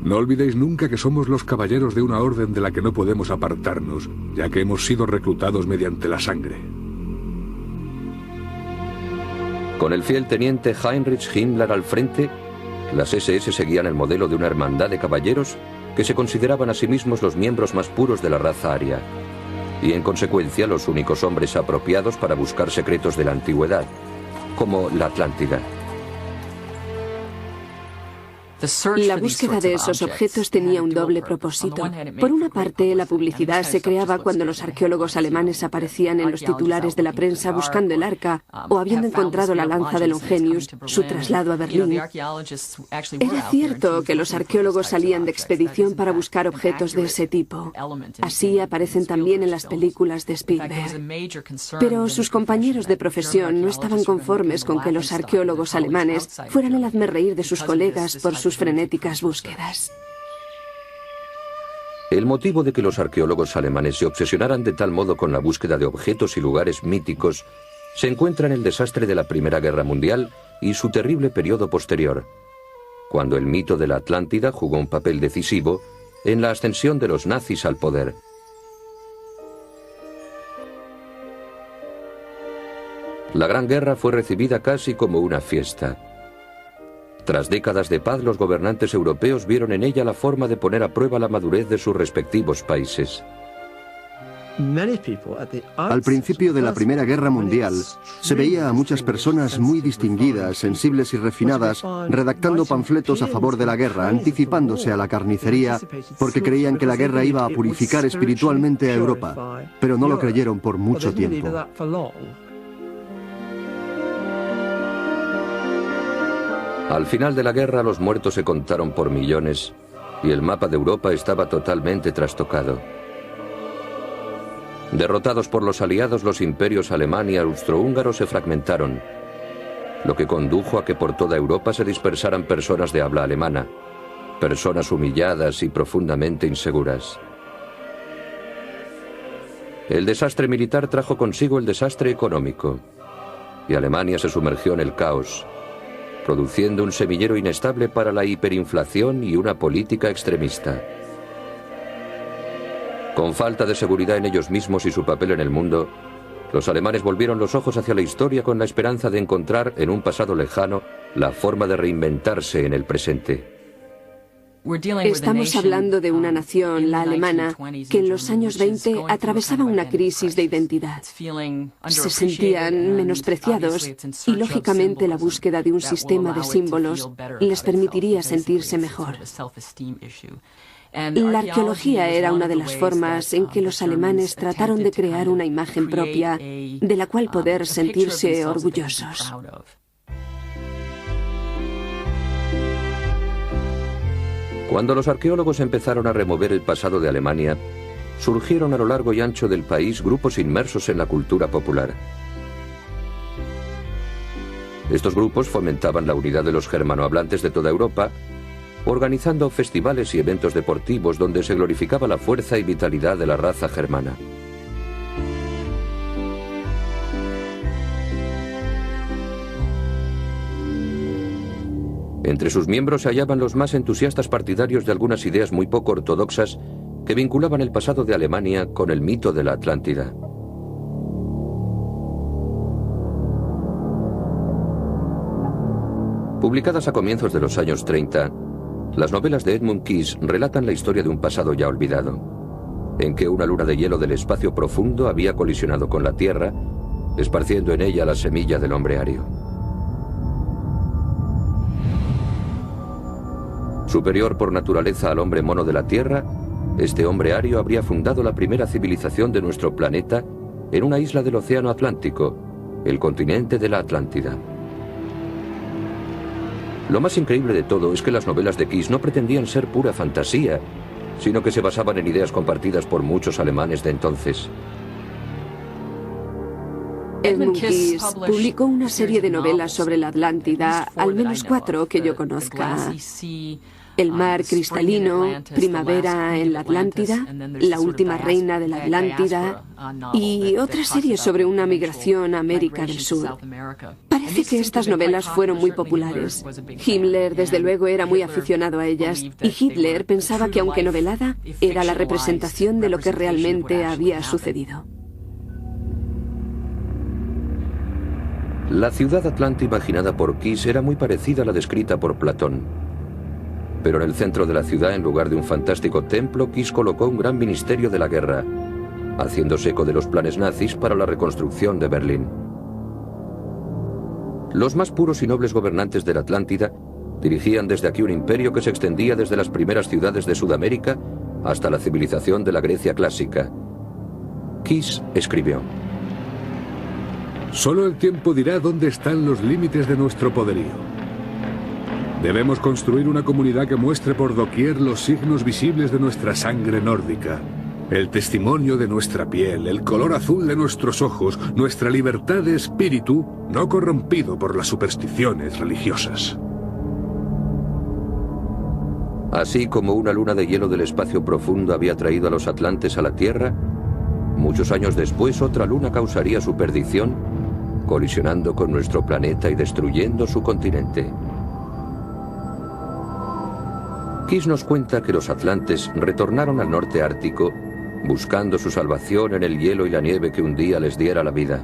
No olvidéis nunca que somos los caballeros de una orden de la que no podemos apartarnos, ya que hemos sido reclutados mediante la sangre. Con el fiel teniente Heinrich Himmler al frente, las SS seguían el modelo de una hermandad de caballeros que se consideraban a sí mismos los miembros más puros de la raza aria, y en consecuencia los únicos hombres apropiados para buscar secretos de la antigüedad, como la Atlántida. La búsqueda de esos objetos tenía un doble propósito. Por una parte, la publicidad se creaba cuando los arqueólogos alemanes aparecían en los titulares de la prensa buscando el arca o habiendo encontrado la lanza de Longinus, su traslado a Berlín. Era cierto que los arqueólogos salían de expedición para buscar objetos de ese tipo. Así aparecen también en las películas de Spielberg. Pero sus compañeros de profesión no estaban conformes con que los arqueólogos alemanes fueran el hazmerreír de sus colegas por sus frenéticas búsquedas. El motivo de que los arqueólogos alemanes se obsesionaran de tal modo con la búsqueda de objetos y lugares míticos se encuentra en el desastre de la Primera Guerra Mundial y su terrible periodo posterior, cuando el mito de la Atlántida jugó un papel decisivo en la ascensión de los nazis al poder. La Gran Guerra fue recibida casi como una fiesta. Tras décadas de paz, los gobernantes europeos vieron en ella la forma de poner a prueba la madurez de sus respectivos países. Al principio de la Primera Guerra Mundial, se veía a muchas personas muy distinguidas, sensibles y refinadas, redactando panfletos a favor de la guerra, anticipándose a la carnicería, porque creían que la guerra iba a purificar espiritualmente a Europa, pero no lo creyeron por mucho tiempo. Al final de la guerra, los muertos se contaron por millones y el mapa de Europa estaba totalmente trastocado. Derrotados por los aliados, los imperios alemán y austrohúngaro se fragmentaron, lo que condujo a que por toda Europa se dispersaran personas de habla alemana, personas humilladas y profundamente inseguras. El desastre militar trajo consigo el desastre económico, y Alemania se sumergió en el caos, produciendo un semillero inestable para la hiperinflación y una política extremista. Con falta de seguridad en ellos mismos y su papel en el mundo, los alemanes volvieron los ojos hacia la historia con la esperanza de encontrar en un pasado lejano la forma de reinventarse en el presente. Estamos hablando de una nación, la alemana, que en los años 20 atravesaba una crisis de identidad. Se sentían menospreciados y, lógicamente, la búsqueda de un sistema de símbolos les permitiría sentirse mejor. La arqueología era una de las formas en que los alemanes trataron de crear una imagen propia de la cual poder sentirse orgullosos. Cuando los arqueólogos empezaron a remover el pasado de Alemania, surgieron a lo largo y ancho del país grupos inmersos en la cultura popular. Estos grupos fomentaban la unidad de los germanohablantes de toda Europa, organizando festivales y eventos deportivos donde se glorificaba la fuerza y vitalidad de la raza germana. Entre sus miembros se hallaban los más entusiastas partidarios de algunas ideas muy poco ortodoxas que vinculaban el pasado de Alemania con el mito de la Atlántida. Publicadas a comienzos de los años 30, las novelas de Edmund Keith relatan la historia de un pasado ya olvidado, en que una luna de hielo del espacio profundo había colisionado con la Tierra, esparciendo en ella la semilla del hombre ario. Superior por naturaleza al hombre mono de la Tierra, este hombre ario habría fundado la primera civilización de nuestro planeta en una isla del Océano Atlántico, el continente de la Atlántida. Lo más increíble de todo es que las novelas de Keith no pretendían ser pura fantasía, sino que se basaban en ideas compartidas por muchos alemanes de entonces. Edmund Keyes publicó una serie de novelas sobre la Atlántida, al menos 4 que yo conozca. El mar cristalino, Primavera en la Atlántida, La última reina de la Atlántida y otra serie sobre una migración a América del Sur. Parece que estas novelas fueron muy populares. Himmler, desde luego, era muy aficionado a ellas y Hitler pensaba que, aunque novelada, era la representación de lo que realmente había sucedido. La ciudad atlante imaginada por Keyes era muy parecida a la descrita por Platón. Pero en el centro de la ciudad, en lugar de un fantástico templo, Keyes colocó un gran ministerio de la guerra, haciéndose eco de los planes nazis para la reconstrucción de Berlín. Los más puros y nobles gobernantes de la Atlántida dirigían desde aquí un imperio que se extendía desde las primeras ciudades de Sudamérica hasta la civilización de la Grecia clásica. Keyes escribió: Solo el tiempo dirá dónde están los límites de nuestro poderío. Debemos construir una comunidad que muestre por doquier los signos visibles de nuestra sangre nórdica, el testimonio de nuestra piel, el color azul de nuestros ojos, nuestra libertad de espíritu no corrompido por las supersticiones religiosas. Así como una luna de hielo del espacio profundo había traído a los atlantes a la Tierra, muchos años después otra luna causaría su perdición, colisionando con nuestro planeta y destruyendo su continente. Keyes nos cuenta que los atlantes retornaron al norte ártico buscando su salvación en el hielo y la nieve que un día les diera la vida.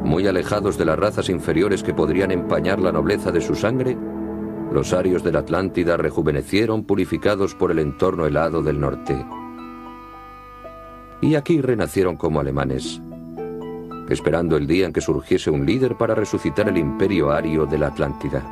Muy alejados de las razas inferiores que podrían empañar la nobleza de su sangre, los arios de la Atlántida rejuvenecieron purificados por el entorno helado del norte. Y aquí renacieron como alemanes, esperando el día en que surgiese un líder para resucitar el imperio ario de la Atlántida.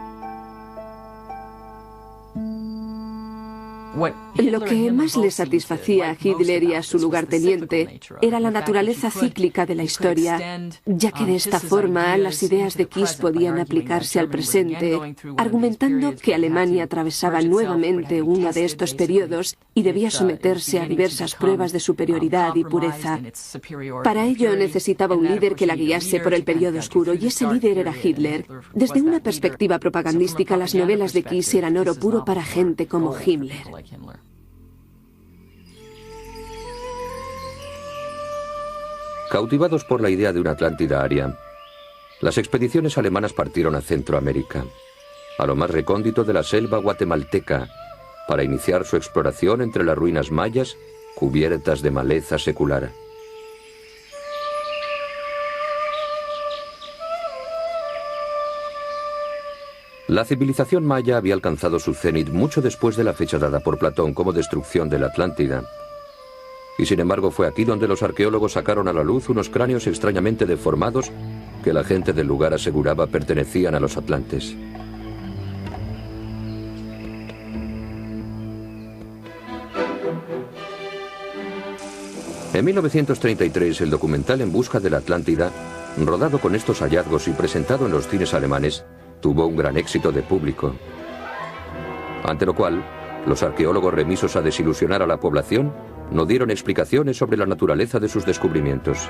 Lo que más le satisfacía a Hitler y a su lugarteniente era la naturaleza cíclica de la historia, ya que de esta forma las ideas de Keyes podían aplicarse al presente, argumentando que Alemania atravesaba nuevamente uno de estos periodos y debía someterse a diversas pruebas de superioridad y pureza. Para ello necesitaba un líder que la guiase por el periodo oscuro, y ese líder era Hitler. Desde una perspectiva propagandística, las novelas de Keyes eran oro puro para gente como Himmler. Cautivados por la idea de una Atlántida aria, las expediciones alemanas partieron a Centroamérica, a lo más recóndito de la selva guatemalteca, para iniciar su exploración entre las ruinas mayas cubiertas de maleza secular. La civilización maya había alcanzado su cenit mucho después de la fecha dada por Platón como destrucción de la Atlántida. Y sin embargo fue aquí donde los arqueólogos sacaron a la luz unos cráneos extrañamente deformados que la gente del lugar aseguraba pertenecían a los atlantes. En 1933, el documental En busca de la Atlántida, rodado con estos hallazgos y presentado en los cines alemanes, tuvo un gran éxito de público. Ante lo cual, los arqueólogos remisos a desilusionar a la población no dieron explicaciones sobre la naturaleza de sus descubrimientos.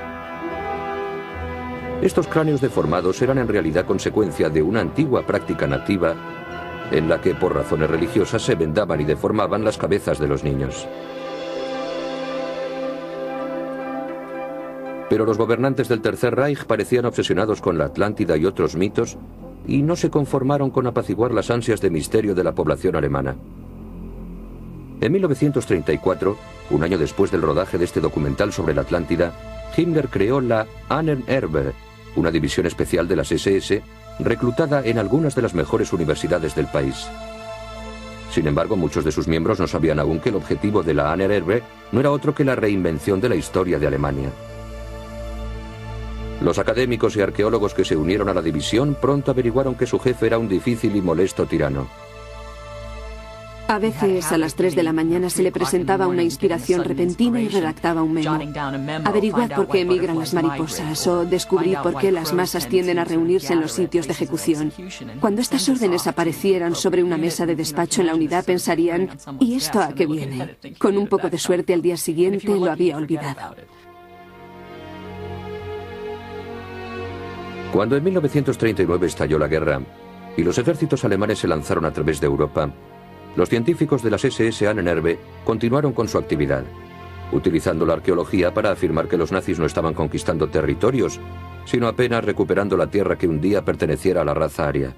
Estos cráneos deformados eran en realidad consecuencia de una antigua práctica nativa en la que por razones religiosas se vendaban y deformaban las cabezas de los niños. Pero los gobernantes del Tercer Reich parecían obsesionados con la Atlántida y otros mitos y no se conformaron con apaciguar las ansias de misterio de la población alemana. En 1934, un año después del rodaje de este documental sobre la Atlántida, Himmler creó la Ahnenerbe, una división especial de las SS, reclutada en algunas de las mejores universidades del país. Sin embargo, muchos de sus miembros no sabían aún que el objetivo de la Ahnenerbe no era otro que la reinvención de la historia de Alemania. Los académicos y arqueólogos que se unieron a la división pronto averiguaron que su jefe era un difícil y molesto tirano. A veces a las 3 de la mañana se le presentaba una inspiración repentina y redactaba un memo. Averiguad por qué emigran las mariposas o descubrid por qué las masas tienden a reunirse en los sitios de ejecución. Cuando estas órdenes aparecieran sobre una mesa de despacho en la unidad pensarían, ¿y esto a qué viene? Con un poco de suerte al día siguiente lo había olvidado. Cuando en 1939 estalló la guerra y los ejércitos alemanes se lanzaron a través de Europa, los científicos de las SS Ahnenerbe continuaron con su actividad, utilizando la arqueología para afirmar que los nazis no estaban conquistando territorios, sino apenas recuperando la tierra que un día perteneciera a la raza aria.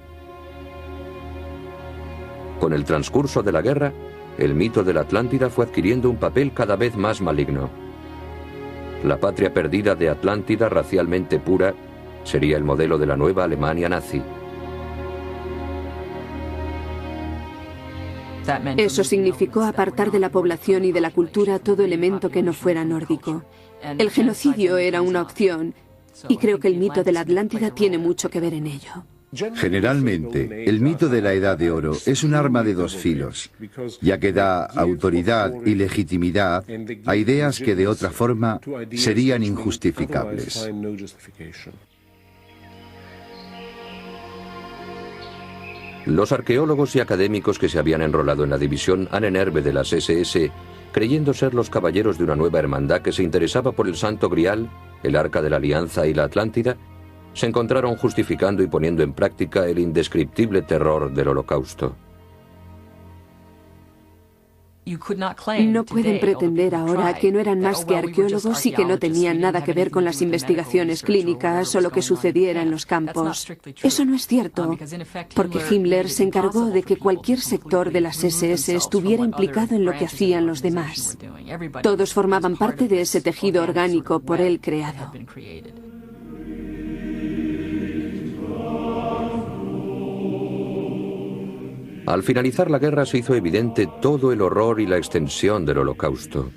Con el transcurso de la guerra, el mito de la Atlántida fue adquiriendo un papel cada vez más maligno. La patria perdida de Atlántida, racialmente pura, sería el modelo de la nueva Alemania nazi. Eso significó apartar de la población y de la cultura todo elemento que no fuera nórdico. El genocidio era una opción, y creo que el mito de la Atlántida tiene mucho que ver en ello. Generalmente, el mito de la Edad de Oro es un arma de dos filos, ya que da autoridad y legitimidad a ideas que de otra forma serían injustificables. Los arqueólogos y académicos que se habían enrolado en la división Ahnenerbe de las SS, creyendo ser los caballeros de una nueva hermandad que se interesaba por el Santo Grial, el Arca de la Alianza y la Atlántida, se encontraron justificando y poniendo en práctica el indescriptible terror del Holocausto. No pueden pretender ahora que no eran más que arqueólogos y que no tenían nada que ver con las investigaciones clínicas o lo que sucediera en los campos. Eso no es cierto, porque Himmler se encargó de que cualquier sector de las SS estuviera implicado en lo que hacían los demás. Todos formaban parte de ese tejido orgánico por él creado. Al finalizar la guerra se hizo evidente todo el horror y la extensión del Holocausto.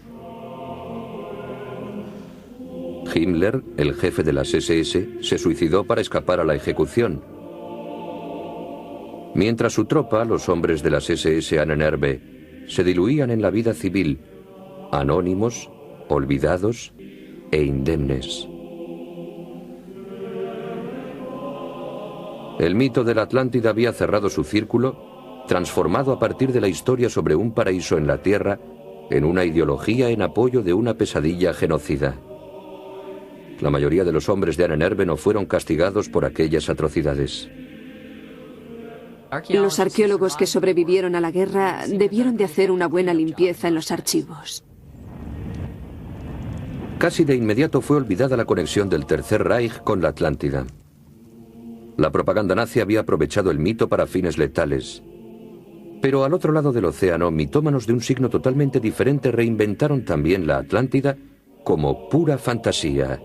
Himmler, el jefe de las SS, se suicidó para escapar a la ejecución. Mientras su tropa, los hombres de las SS Ahnenerbe, se diluían en la vida civil, anónimos, olvidados e indemnes. El mito de la Atlántida había cerrado su círculo, transformado a partir de la historia sobre un paraíso en la tierra en una ideología en apoyo de una pesadilla genocida. La mayoría de los hombres de Ahnenerbe no fueron castigados por aquellas atrocidades. Los arqueólogos que sobrevivieron a la guerra debieron de hacer una buena limpieza en los archivos. Casi de inmediato fue olvidada la conexión del Tercer Reich con la Atlántida. La propaganda nazi había aprovechado el mito para fines letales. Pero al otro lado del océano, mitómanos de un signo totalmente diferente reinventaron también la Atlántida como pura fantasía.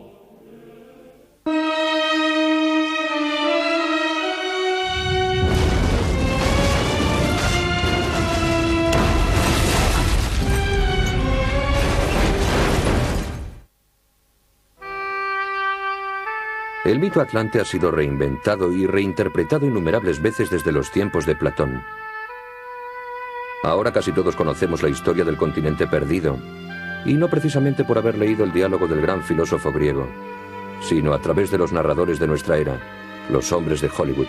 El mito atlante ha sido reinventado y reinterpretado innumerables veces desde los tiempos de Platón. Ahora casi todos conocemos la historia del continente perdido, y no precisamente por haber leído el diálogo del gran filósofo griego, sino a través de los narradores de nuestra era, los hombres de Hollywood.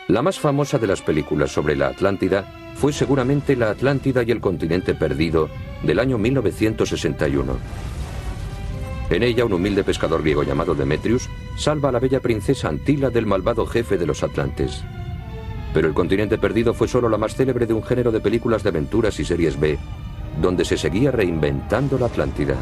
La más famosa de las películas sobre la Atlántida fue seguramente La Atlántida y el continente perdido, del año 1961. En ella, un humilde pescador griego llamado Demetrius salva a la bella princesa Antila del malvado jefe de los atlantes. Pero El continente perdido fue solo la más célebre de un género de películas de aventuras y series B, donde se seguía reinventando la Atlántida.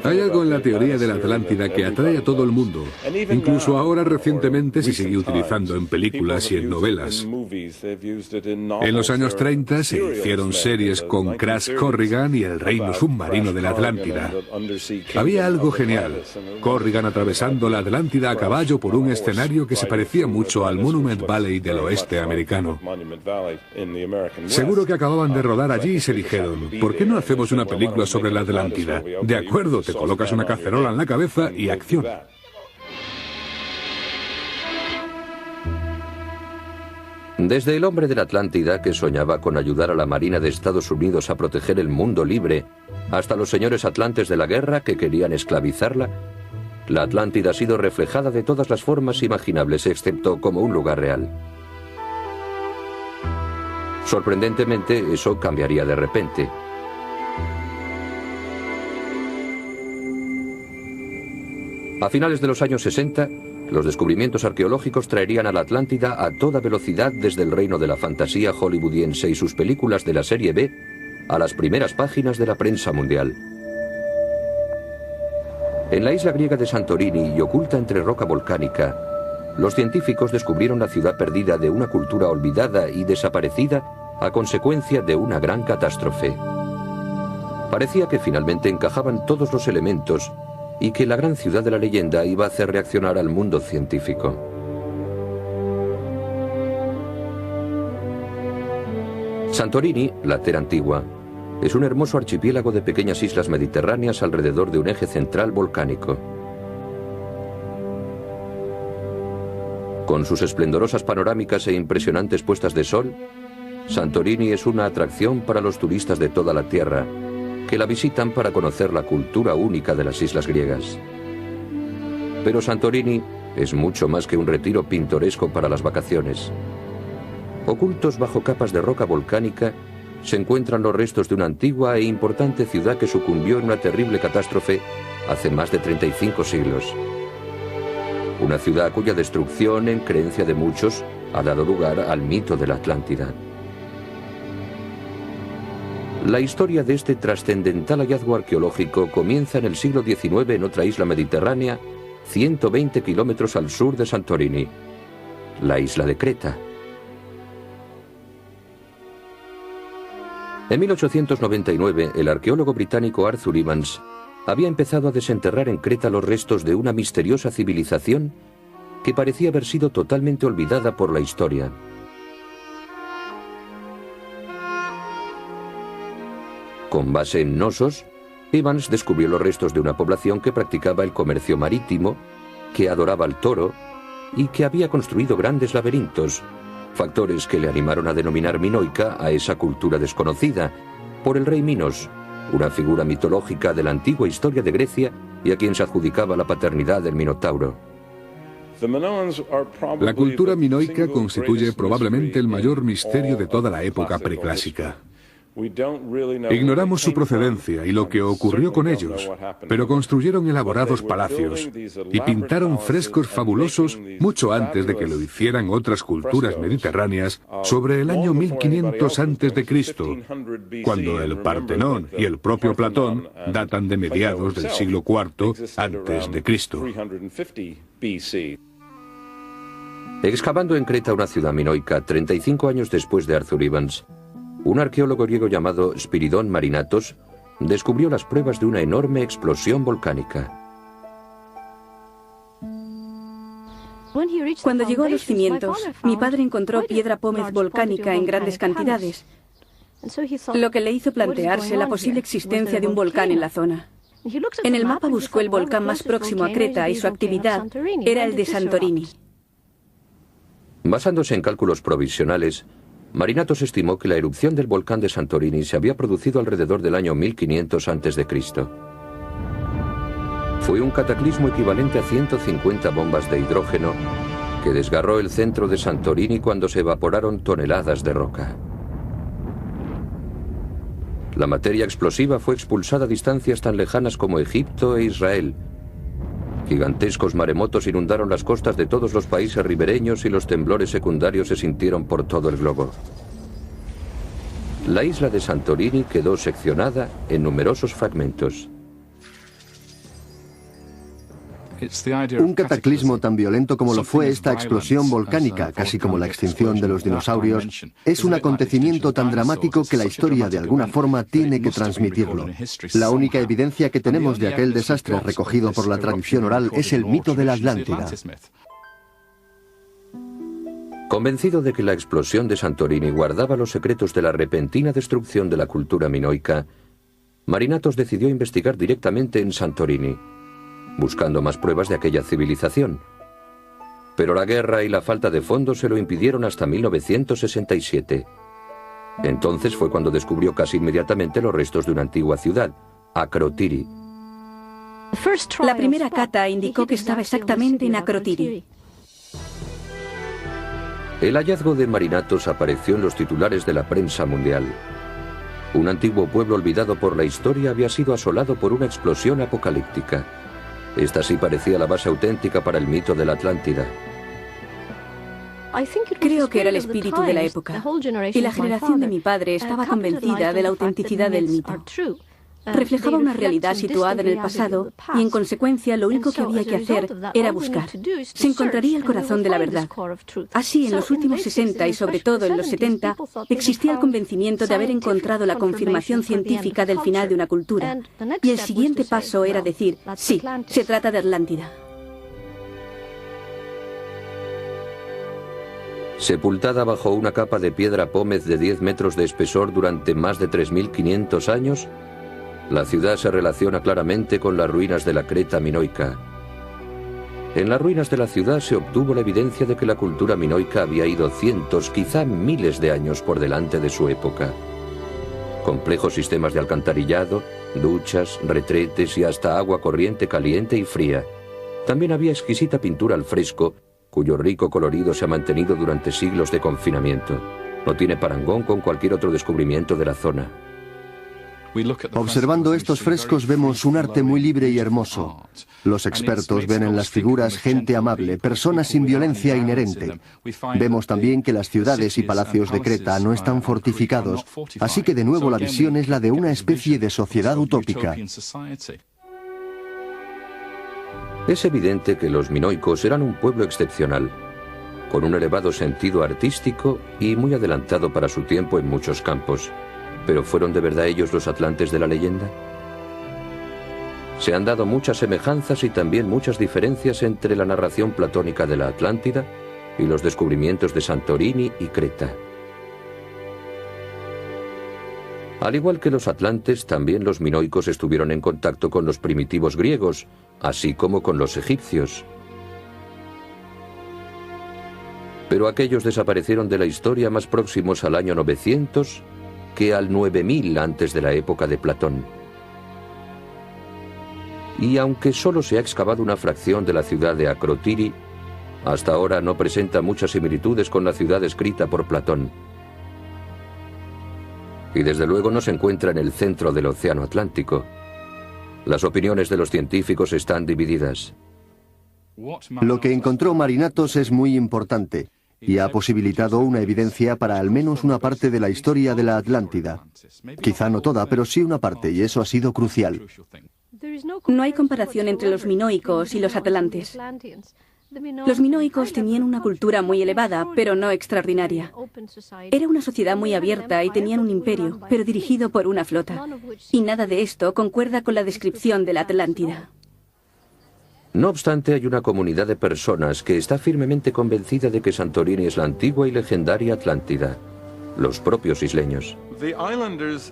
Hay algo en la teoría de la Atlántida que atrae a todo el mundo. Incluso ahora recientemente se sigue utilizando en películas y en novelas. En los años 30 se hicieron series con Crash Corrigan y el reino submarino de la Atlántida. Había algo genial. Corrigan atravesando la Atlántida a caballo por un escenario que se parecía mucho al Monument Valley del oeste americano. Seguro que acababan de rodar allí y se dijeron, ¿por qué no hacemos una película sobre la Atlántida? De acuerdo, te colocas una cacerola en la cabeza y acción. Desde el hombre de la Atlántida, que soñaba con ayudar a la Marina de Estados Unidos a proteger el mundo libre, hasta los señores atlantes de la guerra que querían esclavizarla, La Atlántida ha sido reflejada de todas las formas imaginables, excepto como un lugar real. Sorprendentemente, eso cambiaría de repente. A finales de los años 60, los descubrimientos arqueológicos traerían a la Atlántida a toda velocidad desde el reino de la fantasía hollywoodiense y sus películas de la serie B a las primeras páginas de la prensa mundial. En la isla griega de Santorini y oculta entre roca volcánica, los científicos descubrieron la ciudad perdida de una cultura olvidada y desaparecida a consecuencia de una gran catástrofe. Parecía que finalmente encajaban todos los elementos y que la gran ciudad de la leyenda iba a hacer reaccionar al mundo científico. Santorini, la Tera Antigua, es un hermoso archipiélago de pequeñas islas mediterráneas alrededor de un eje central volcánico. Con sus esplendorosas panorámicas e impresionantes puestas de sol, Santorini es una atracción para los turistas de toda la Tierra, que la visitan para conocer la cultura única de las islas griegas. Pero Santorini es mucho más que un retiro pintoresco para las vacaciones. Ocultos bajo capas de roca volcánica, se encuentran los restos de una antigua e importante ciudad que sucumbió en una terrible catástrofe hace más de 35 siglos. Una ciudad cuya destrucción, en creencia de muchos, ha dado lugar al mito de la Atlántida. La historia de este trascendental hallazgo arqueológico comienza en el siglo XIX en otra isla mediterránea, 120 kilómetros al sur de Santorini, la isla de Creta. En 1899, el arqueólogo británico Arthur Evans había empezado a desenterrar en Creta los restos de una misteriosa civilización que parecía haber sido totalmente olvidada por la historia. Con base en Knossos, Evans descubrió los restos de una población que practicaba el comercio marítimo, que adoraba al toro y que había construido grandes laberintos, factores que le animaron a denominar minoica a esa cultura desconocida, por el rey Minos, una figura mitológica de la antigua historia de Grecia y a quien se adjudicaba la paternidad del Minotauro. La cultura minoica constituye probablemente el mayor misterio de toda la época preclásica. Ignoramos su procedencia y lo que ocurrió con ellos, pero construyeron elaborados palacios y pintaron frescos fabulosos mucho antes de que lo hicieran otras culturas mediterráneas sobre el año 1500 a.C., cuando el Partenón y el propio Platón datan de mediados del siglo IV a.C. Excavando en Creta una ciudad minoica 35 años después de Arthur Evans, un arqueólogo griego llamado Spiridón Marinatos descubrió las pruebas de una enorme explosión volcánica. Cuando llegó a los cimientos, mi padre encontró piedra pómez volcánica en grandes cantidades, lo que le hizo plantearse la posible existencia de un volcán en la zona. En el mapa buscó el volcán más próximo a Creta y su actividad era el de Santorini. Basándose en cálculos provisionales, Marinatos estimó que la erupción del volcán de Santorini se había producido alrededor del año 1500 a.C. Fue un cataclismo equivalente a 150 bombas de hidrógeno que desgarró el centro de Santorini cuando se evaporaron toneladas de roca. La materia explosiva fue expulsada a distancias tan lejanas como Egipto e Israel. Gigantescos maremotos inundaron las costas de todos los países ribereños y los temblores secundarios se sintieron por todo el globo. La isla de Santorini quedó seccionada en numerosos fragmentos. Un cataclismo tan violento como lo fue esta explosión volcánica, casi como la extinción de los dinosaurios, es un acontecimiento tan dramático que la historia de alguna forma tiene que transmitirlo. La única evidencia que tenemos de aquel desastre recogido por la tradición oral es el mito de la Atlántida. Convencido de que la explosión de Santorini guardaba los secretos de la repentina destrucción de la cultura minoica, Marinatos decidió investigar directamente en Santorini, buscando más pruebas de aquella civilización. Pero la guerra y la falta de fondos se lo impidieron hasta 1967. Entonces fue cuando descubrió casi inmediatamente los restos de una antigua ciudad, Akrotiri. La primera cata indicó que estaba exactamente en Akrotiri. El hallazgo de Marinatos apareció en los titulares de la prensa mundial. Un antiguo pueblo olvidado por la historia había sido asolado por una explosión apocalíptica. Esta sí parecía la base auténtica para el mito de la Atlántida. Creo que era el espíritu de la época, y la generación de mi padre estaba convencida de la autenticidad del mito. Reflejaba una realidad situada en el pasado y, en consecuencia, lo único que había que hacer era buscar. Se encontraría el corazón de la verdad. Así, en los últimos 60 y sobre todo en los 70, existía el convencimiento de haber encontrado la confirmación científica del final de una cultura. Y el siguiente paso era decir, sí, se trata de Atlántida. Sepultada bajo una capa de piedra pómez de 10 metros de espesor durante más de 3.500 años, la ciudad se relaciona claramente con las ruinas de la Creta minoica. En las ruinas de la ciudad se obtuvo la evidencia de que la cultura minoica había ido cientos, quizá miles de años por delante de su época. Complejos sistemas de alcantarillado, duchas, retretes y hasta agua corriente caliente y fría. También había exquisita pintura al fresco, cuyo rico colorido se ha mantenido durante siglos de confinamiento. No tiene parangón con cualquier otro descubrimiento de la zona. Observando estos frescos vemos un arte muy libre y hermoso. Los expertos ven en las figuras gente amable, personas sin violencia inherente. Vemos también que las ciudades y palacios de Creta no están fortificados, así que de nuevo la visión es la de una especie de sociedad utópica. Es evidente que los minoicos eran un pueblo excepcional, con un elevado sentido artístico y muy adelantado para su tiempo en muchos campos. ¿Pero fueron de verdad ellos los atlantes de la leyenda? Se han dado muchas semejanzas y también muchas diferencias entre la narración platónica de la Atlántida y los descubrimientos de Santorini y Creta. Al igual que los atlantes, también los minoicos estuvieron en contacto con los primitivos griegos, así como con los egipcios. Pero aquellos desaparecieron de la historia más próximos al año 900 que al 9000 antes de la época de Platón. Y aunque solo se ha excavado una fracción de la ciudad de Akrotiri, hasta ahora no presenta muchas similitudes con la ciudad descrita por Platón. Y desde luego no se encuentra en el centro del Océano Atlántico. Las opiniones de los científicos están divididas. Lo que encontró Marinatos es muy importante y ha posibilitado una evidencia para al menos una parte de la historia de la Atlántida. Quizá no toda, pero sí una parte, y eso ha sido crucial. No hay comparación entre los minoicos y los atlantes. Los minoicos tenían una cultura muy elevada, pero no extraordinaria. Era una sociedad muy abierta y tenían un imperio, pero dirigido por una flota. Y nada de esto concuerda con la descripción de la Atlántida. No obstante, hay una comunidad de personas que está firmemente convencida de que Santorini es la antigua y legendaria Atlántida, los propios isleños.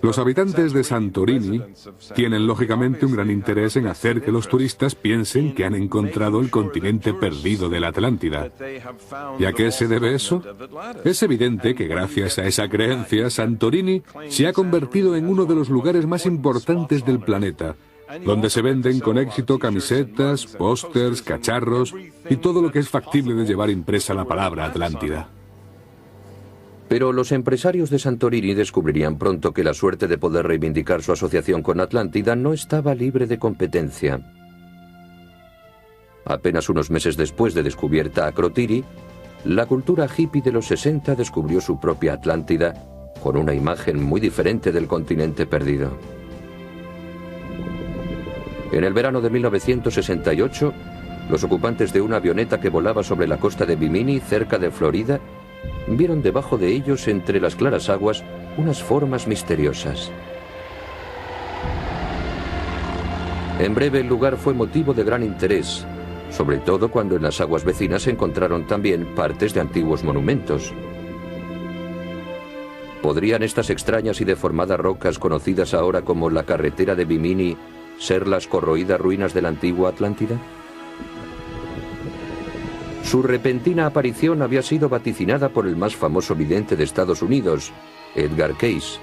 Los habitantes de Santorini tienen lógicamente un gran interés en hacer que los turistas piensen que han encontrado el continente perdido de la Atlántida. ¿Y a qué se debe eso? Es evidente que gracias a esa creencia, Santorini se ha convertido en uno de los lugares más importantes del planeta, donde se venden con éxito camisetas, pósters, cacharros y todo lo que es factible de llevar impresa la palabra Atlántida. Pero los empresarios de Santorini descubrirían pronto que la suerte de poder reivindicar su asociación con Atlántida no estaba libre de competencia. Apenas unos meses después de descubierta Akrotiri, la cultura hippie de los 60 descubrió su propia Atlántida con una imagen muy diferente del continente perdido. En el verano de 1968, los ocupantes de una avioneta que volaba sobre la costa de Bimini, cerca de Florida, vieron debajo de ellos, entre las claras aguas, unas formas misteriosas. En breve, el lugar fue motivo de gran interés, sobre todo cuando en las aguas vecinas se encontraron también partes de antiguos monumentos. ¿Podrían estas extrañas y deformadas rocas, conocidas ahora como la carretera de Bimini, ser las corroídas ruinas de la antigua Atlántida? Su repentina aparición había sido vaticinada por el más famoso vidente de Estados Unidos, Edgar Cayce.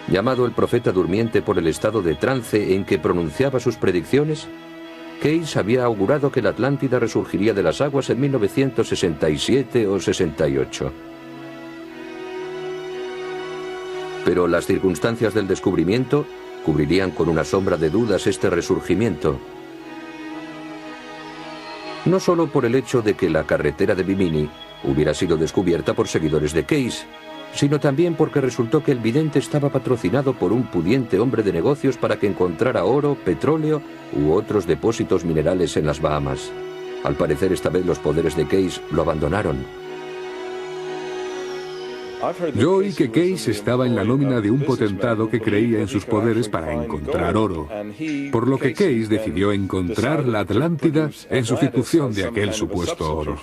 Llamado el profeta durmiente por el estado de trance en que pronunciaba sus predicciones, Case había augurado que la Atlántida resurgiría de las aguas en 1967 o 68. Pero las circunstancias del descubrimiento cubrirían con una sombra de dudas este resurgimiento. No solo por el hecho de que la carretera de Bimini hubiera sido descubierta por seguidores de Case, sino también porque resultó que el vidente estaba patrocinado por un pudiente hombre de negocios para que encontrara oro, petróleo u otros depósitos minerales en las Bahamas. Al parecer, esta vez los poderes de Case lo abandonaron. Yo oí que Case estaba en la nómina de un potentado que creía en sus poderes para encontrar oro, por lo que Case decidió encontrar la Atlántida en sustitución de aquel supuesto oro.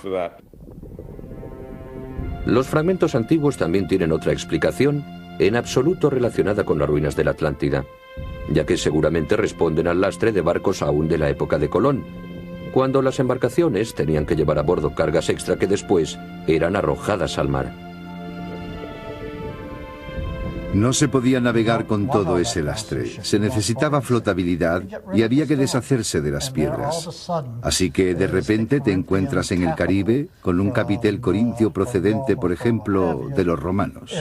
Los fragmentos antiguos también tienen otra explicación, en absoluto relacionada con las ruinas de la Atlántida, ya que seguramente responden al lastre de barcos aún de la época de Colón, cuando las embarcaciones tenían que llevar a bordo cargas extra que después eran arrojadas al mar. No se podía navegar con todo ese lastre. Se necesitaba flotabilidad y había que deshacerse de las piedras. Así que de repente te encuentras en el Caribe con un capitel corintio procedente, por ejemplo, de los romanos.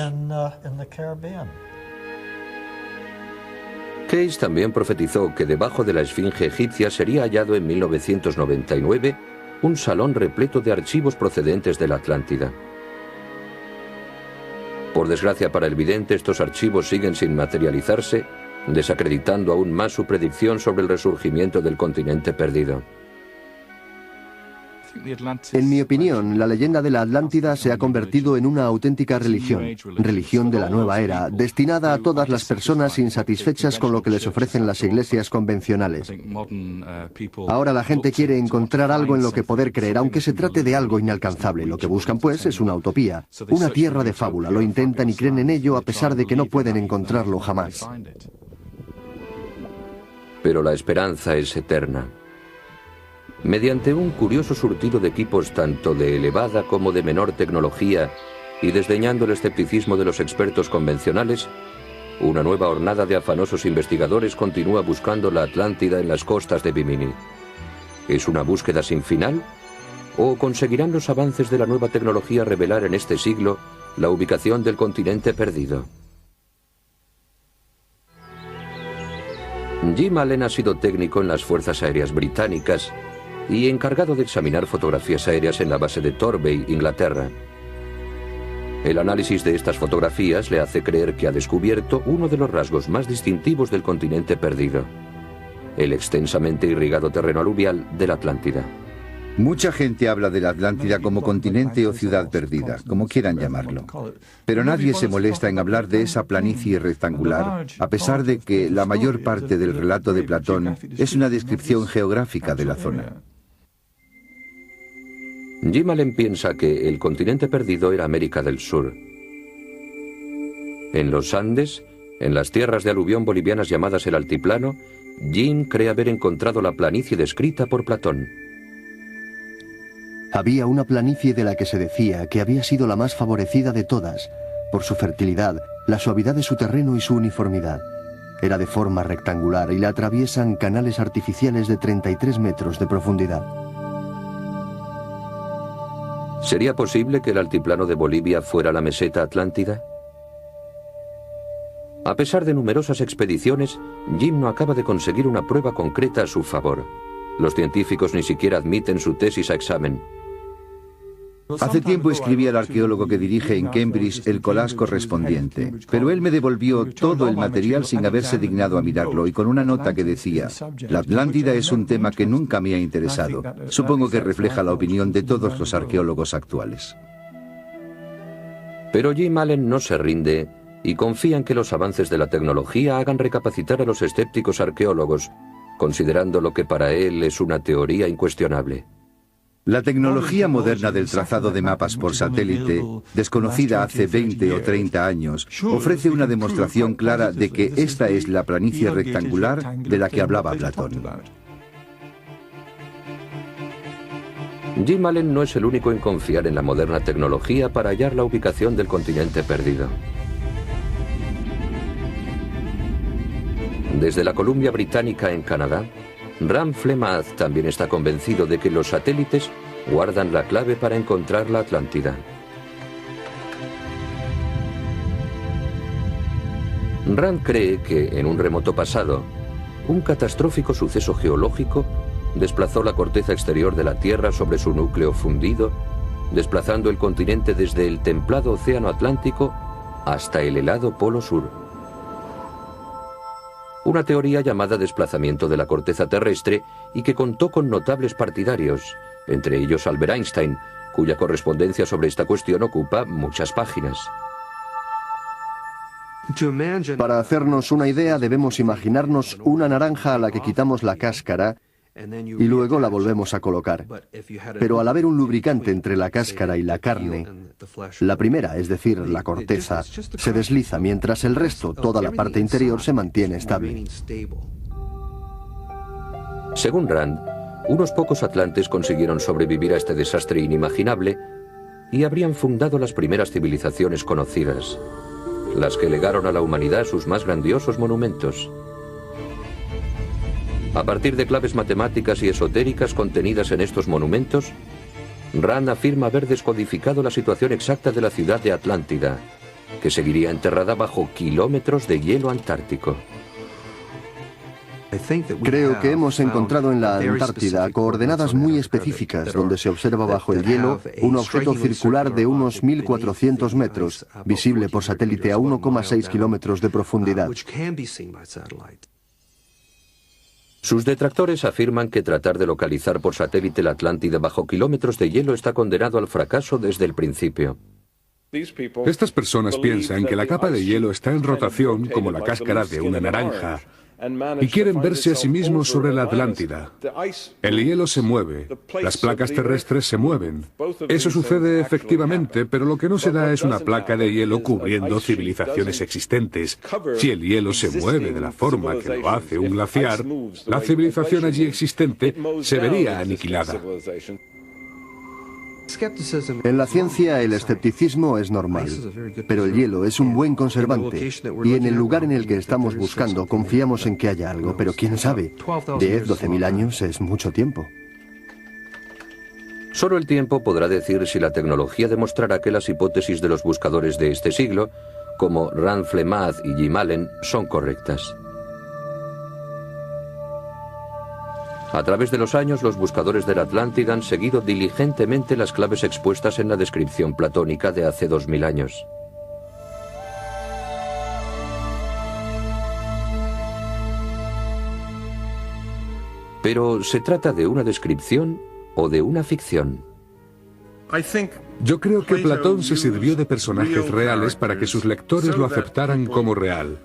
Case también profetizó que debajo de la esfinge egipcia sería hallado en 1999 un salón repleto de archivos procedentes de la Atlántida. Por desgracia para el vidente, estos archivos siguen sin materializarse, desacreditando aún más su predicción sobre el resurgimiento del continente perdido. En mi opinión, la leyenda de la Atlántida se ha convertido en una auténtica religión de la nueva era, destinada a todas las personas insatisfechas con lo que les ofrecen las iglesias convencionales. Ahora la gente quiere encontrar algo en lo que poder creer, aunque se trate de algo inalcanzable. Lo que buscan, pues, es una utopía, una tierra de fábula. Lo intentan y creen en ello a pesar de que no pueden encontrarlo jamás. Pero la esperanza es eterna. Mediante un curioso surtido de equipos tanto de elevada como de menor tecnología y desdeñando el escepticismo de los expertos convencionales, una nueva hornada de afanosos investigadores continúa buscando la Atlántida en las costas de Bimini. ¿Es una búsqueda sin final? ¿O conseguirán los avances de la nueva tecnología revelar en este siglo la ubicación del continente perdido? Jim Allen ha sido técnico en las Fuerzas Aéreas Británicas y encargado de examinar fotografías aéreas en la base de Torbay, Inglaterra. El análisis de estas fotografías le hace creer que ha descubierto uno de los rasgos más distintivos del continente perdido: el extensamente irrigado terreno aluvial de la Atlántida. Mucha gente habla de la Atlántida como continente o ciudad perdida, como quieran llamarlo. Pero nadie se molesta en hablar de esa planicie rectangular, a pesar de que la mayor parte del relato de Platón es una descripción geográfica de la zona. Jim Allen piensa que el continente perdido era América del Sur. En los Andes, en las tierras de aluvión bolivianas llamadas el Altiplano, Jim cree haber encontrado la planicie descrita por Platón. Había una planicie de la que se decía que había sido la más favorecida de todas, por su fertilidad, la suavidad de su terreno y su uniformidad. Era de forma rectangular y la atraviesan canales artificiales de 33 metros de profundidad. ¿Sería posible que el altiplano de Bolivia fuera la meseta Atlántida? A pesar de numerosas expediciones, Jim no acaba de conseguir una prueba concreta a su favor. Los científicos ni siquiera admiten su tesis a examen. Hace tiempo escribí al arqueólogo que dirige en Cambridge el collage correspondiente, pero él me devolvió todo el material sin haberse dignado a mirarlo y con una nota que decía: la Atlántida es un tema que nunca me ha interesado. Supongo que refleja la opinión de todos los arqueólogos actuales. Pero Jim Allen no se rinde y confía en que los avances de la tecnología hagan recapacitar a los escépticos arqueólogos, considerando lo que para él es una teoría incuestionable. La tecnología moderna del trazado de mapas por satélite, desconocida hace 20 o 30 años, ofrece una demostración clara de que esta es la planicie rectangular de la que hablaba Platón. Jim Allen no es el único en confiar en la moderna tecnología para hallar la ubicación del continente perdido. Desde la Columbia Británica en Canadá, Rand Flemath también está convencido de que los satélites guardan la clave para encontrar la Atlántida. Rand cree que, en un remoto pasado, un catastrófico suceso geológico desplazó la corteza exterior de la Tierra sobre su núcleo fundido, desplazando el continente desde el templado océano Atlántico hasta el helado Polo Sur. Una teoría llamada desplazamiento de la corteza terrestre y que contó con notables partidarios, entre ellos Albert Einstein, cuya correspondencia sobre esta cuestión ocupa muchas páginas. Para hacernos una idea, debemos imaginarnos una naranja a la que quitamos la cáscara y luego la volvemos a colocar. Pero al haber un lubricante entre la cáscara y la carne, la primera, es decir, la corteza, se desliza, mientras el resto, toda la parte interior, se mantiene estable. Según Rand, unos pocos atlantes consiguieron sobrevivir a este desastre inimaginable y habrían fundado las primeras civilizaciones conocidas, las que legaron a la humanidad sus más grandiosos monumentos. A partir de claves matemáticas y esotéricas contenidas en estos monumentos, Rand afirma haber descodificado la situación exacta de la ciudad de Atlántida, que seguiría enterrada bajo kilómetros de hielo antártico. Creo que hemos encontrado en la Antártida coordenadas muy específicas donde se observa bajo el hielo un objeto circular de unos 1.400 metros, visible por satélite a 1,6 kilómetros de profundidad. Sus detractores afirman que tratar de localizar por satélite la Atlántida bajo kilómetros de hielo está condenado al fracaso desde el principio. Estas personas piensan que la capa de hielo está en rotación como la cáscara de una naranja y quieren verse a sí mismos sobre la Atlántida. El hielo se mueve, las placas terrestres se mueven. Eso sucede efectivamente, pero lo que no se da es una placa de hielo cubriendo civilizaciones existentes. Si el hielo se mueve de la forma que lo hace un glaciar, la civilización allí existente se vería aniquilada. En la ciencia el escepticismo es normal, pero el hielo es un buen conservante y en el lugar en el que estamos buscando confiamos en que haya algo, pero quién sabe, 10, 12.000 años es mucho tiempo. Solo el tiempo podrá decir si la tecnología demostrará que las hipótesis de los buscadores de este siglo, como Rand Flemath y Jim Allen, son correctas. A través de los años, los buscadores de la Atlántida han seguido diligentemente las claves expuestas en la descripción platónica de hace 2000 años. Pero, ¿se trata de una descripción o de una ficción? Yo creo que Platón se sirvió de personajes reales para que sus lectores lo aceptaran como real.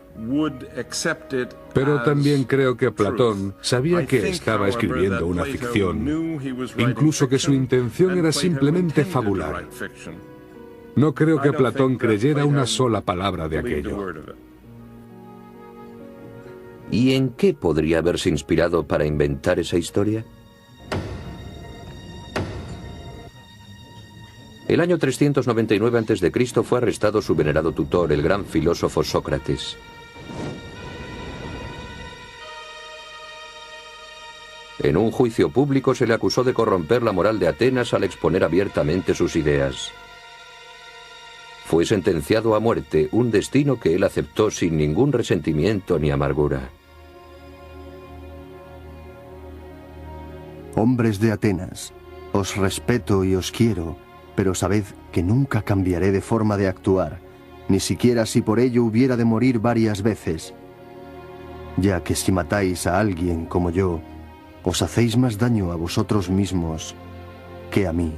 Pero también creo que Platón sabía que estaba escribiendo una ficción, incluso que su intención era simplemente fabular. No creo que Platón creyera una sola palabra de aquello. ¿Y en qué podría haberse inspirado para inventar esa historia? El año 399 a.C. fue arrestado su venerado tutor, el gran filósofo Sócrates. En un juicio público se le acusó de corromper la moral de Atenas al exponer abiertamente sus ideas. Fue sentenciado a muerte, un destino que él aceptó sin ningún resentimiento ni amargura. Hombres de Atenas, os respeto y os quiero, pero sabed que nunca cambiaré de forma de actuar, ni siquiera si por ello hubiera de morir varias veces, ya que si matáis a alguien como yo, os hacéis más daño a vosotros mismos que a mí.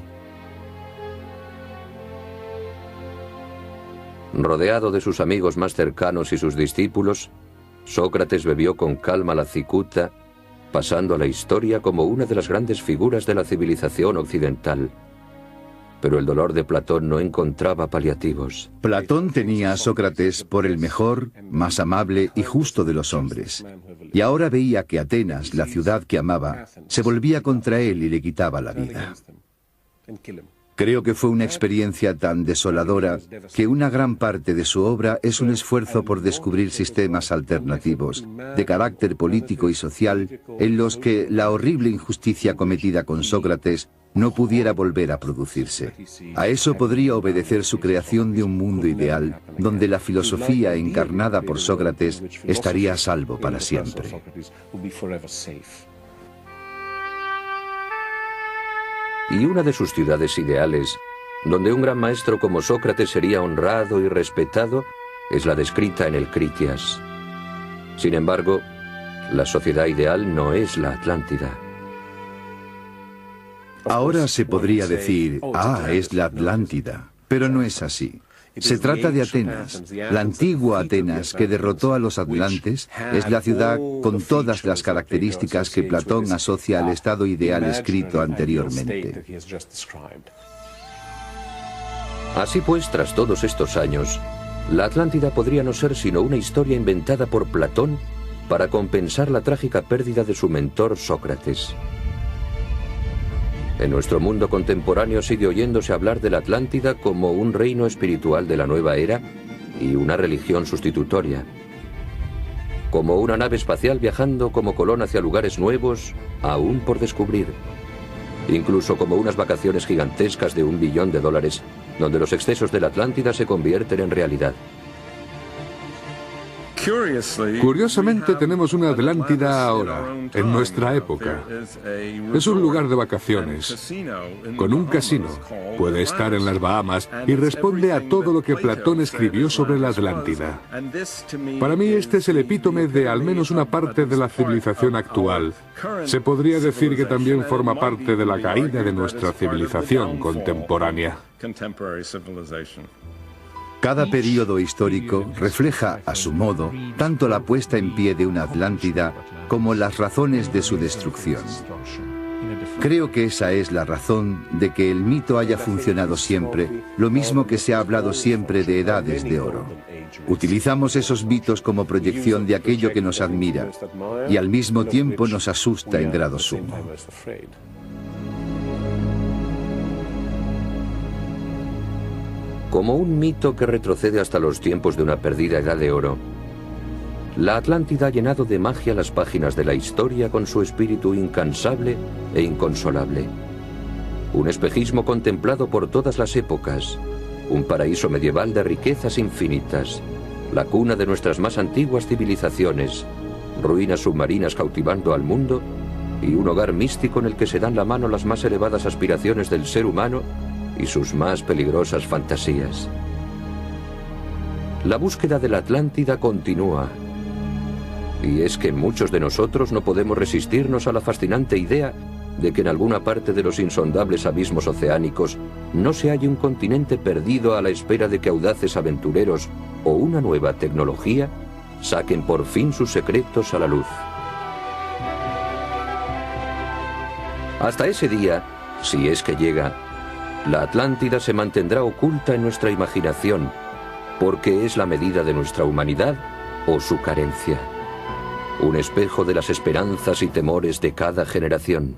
Rodeado de sus amigos más cercanos y sus discípulos, Sócrates bebió con calma la cicuta, pasando a la historia como una de las grandes figuras de la civilización occidental. Pero el dolor de Platón no encontraba paliativos. Platón tenía a Sócrates por el mejor, más amable y justo de los hombres. Y ahora veía que Atenas, la ciudad que amaba, se volvía contra él y le quitaba la vida. Creo que fue una experiencia tan desoladora que una gran parte de su obra es un esfuerzo por descubrir sistemas alternativos, de carácter político y social, en los que la horrible injusticia cometida con Sócrates no pudiera volver a producirse. A eso podría obedecer su creación de un mundo ideal, donde la filosofía encarnada por Sócrates estaría a salvo para siempre. Y una de sus ciudades ideales, donde un gran maestro como Sócrates sería honrado y respetado, es la descrita en el Critias. Sin embargo, la sociedad ideal no es la Atlántida. Ahora se podría decir, es la Atlántida, pero no es así. Se trata de Atenas, la antigua Atenas que derrotó a los atlantes. Es la ciudad con todas las características que Platón asocia al estado ideal escrito anteriormente. Así pues, tras todos estos años, la Atlántida podría no ser sino una historia inventada por Platón para compensar la trágica pérdida de su mentor Sócrates. En nuestro mundo contemporáneo sigue oyéndose hablar de la Atlántida como un reino espiritual de la nueva era y una religión sustitutoria. Como una nave espacial viajando como Colón hacia lugares nuevos, aún por descubrir. Incluso como unas vacaciones gigantescas de $1 billón, donde los excesos de la Atlántida se convierten en realidad. Curiosamente tenemos una Atlántida ahora, en nuestra época. Es un lugar de vacaciones, con un casino. Puede estar en las Bahamas y responde a todo lo que Platón escribió sobre la Atlántida. Para mí este es el epítome de al menos una parte de la civilización actual. Se podría decir que también forma parte de la caída de nuestra civilización contemporánea. Cada período histórico refleja, a su modo, tanto la puesta en pie de una Atlántida como las razones de su destrucción. Creo que esa es la razón de que el mito haya funcionado siempre, lo mismo que se ha hablado siempre de edades de oro. Utilizamos esos mitos como proyección de aquello que nos admira y al mismo tiempo nos asusta en grado sumo. Como un mito que retrocede hasta los tiempos de una perdida edad de oro, la Atlántida ha llenado de magia las páginas de la historia con su espíritu incansable e inconsolable. Un espejismo contemplado por todas las épocas, un paraíso medieval de riquezas infinitas, la cuna de nuestras más antiguas civilizaciones, ruinas submarinas cautivando al mundo y un hogar místico en el que se dan la mano las más elevadas aspiraciones del ser humano y sus más peligrosas fantasías. La búsqueda de la Atlántida continúa, y es que muchos de nosotros no podemos resistirnos a la fascinante idea de que en alguna parte de los insondables abismos oceánicos no se halle un continente perdido a la espera de que audaces aventureros o una nueva tecnología saquen por fin sus secretos a la luz. Hasta ese día, si es que llega, la Atlántida se mantendrá oculta en nuestra imaginación, porque es la medida de nuestra humanidad o su carencia. Un espejo de las esperanzas y temores de cada generación.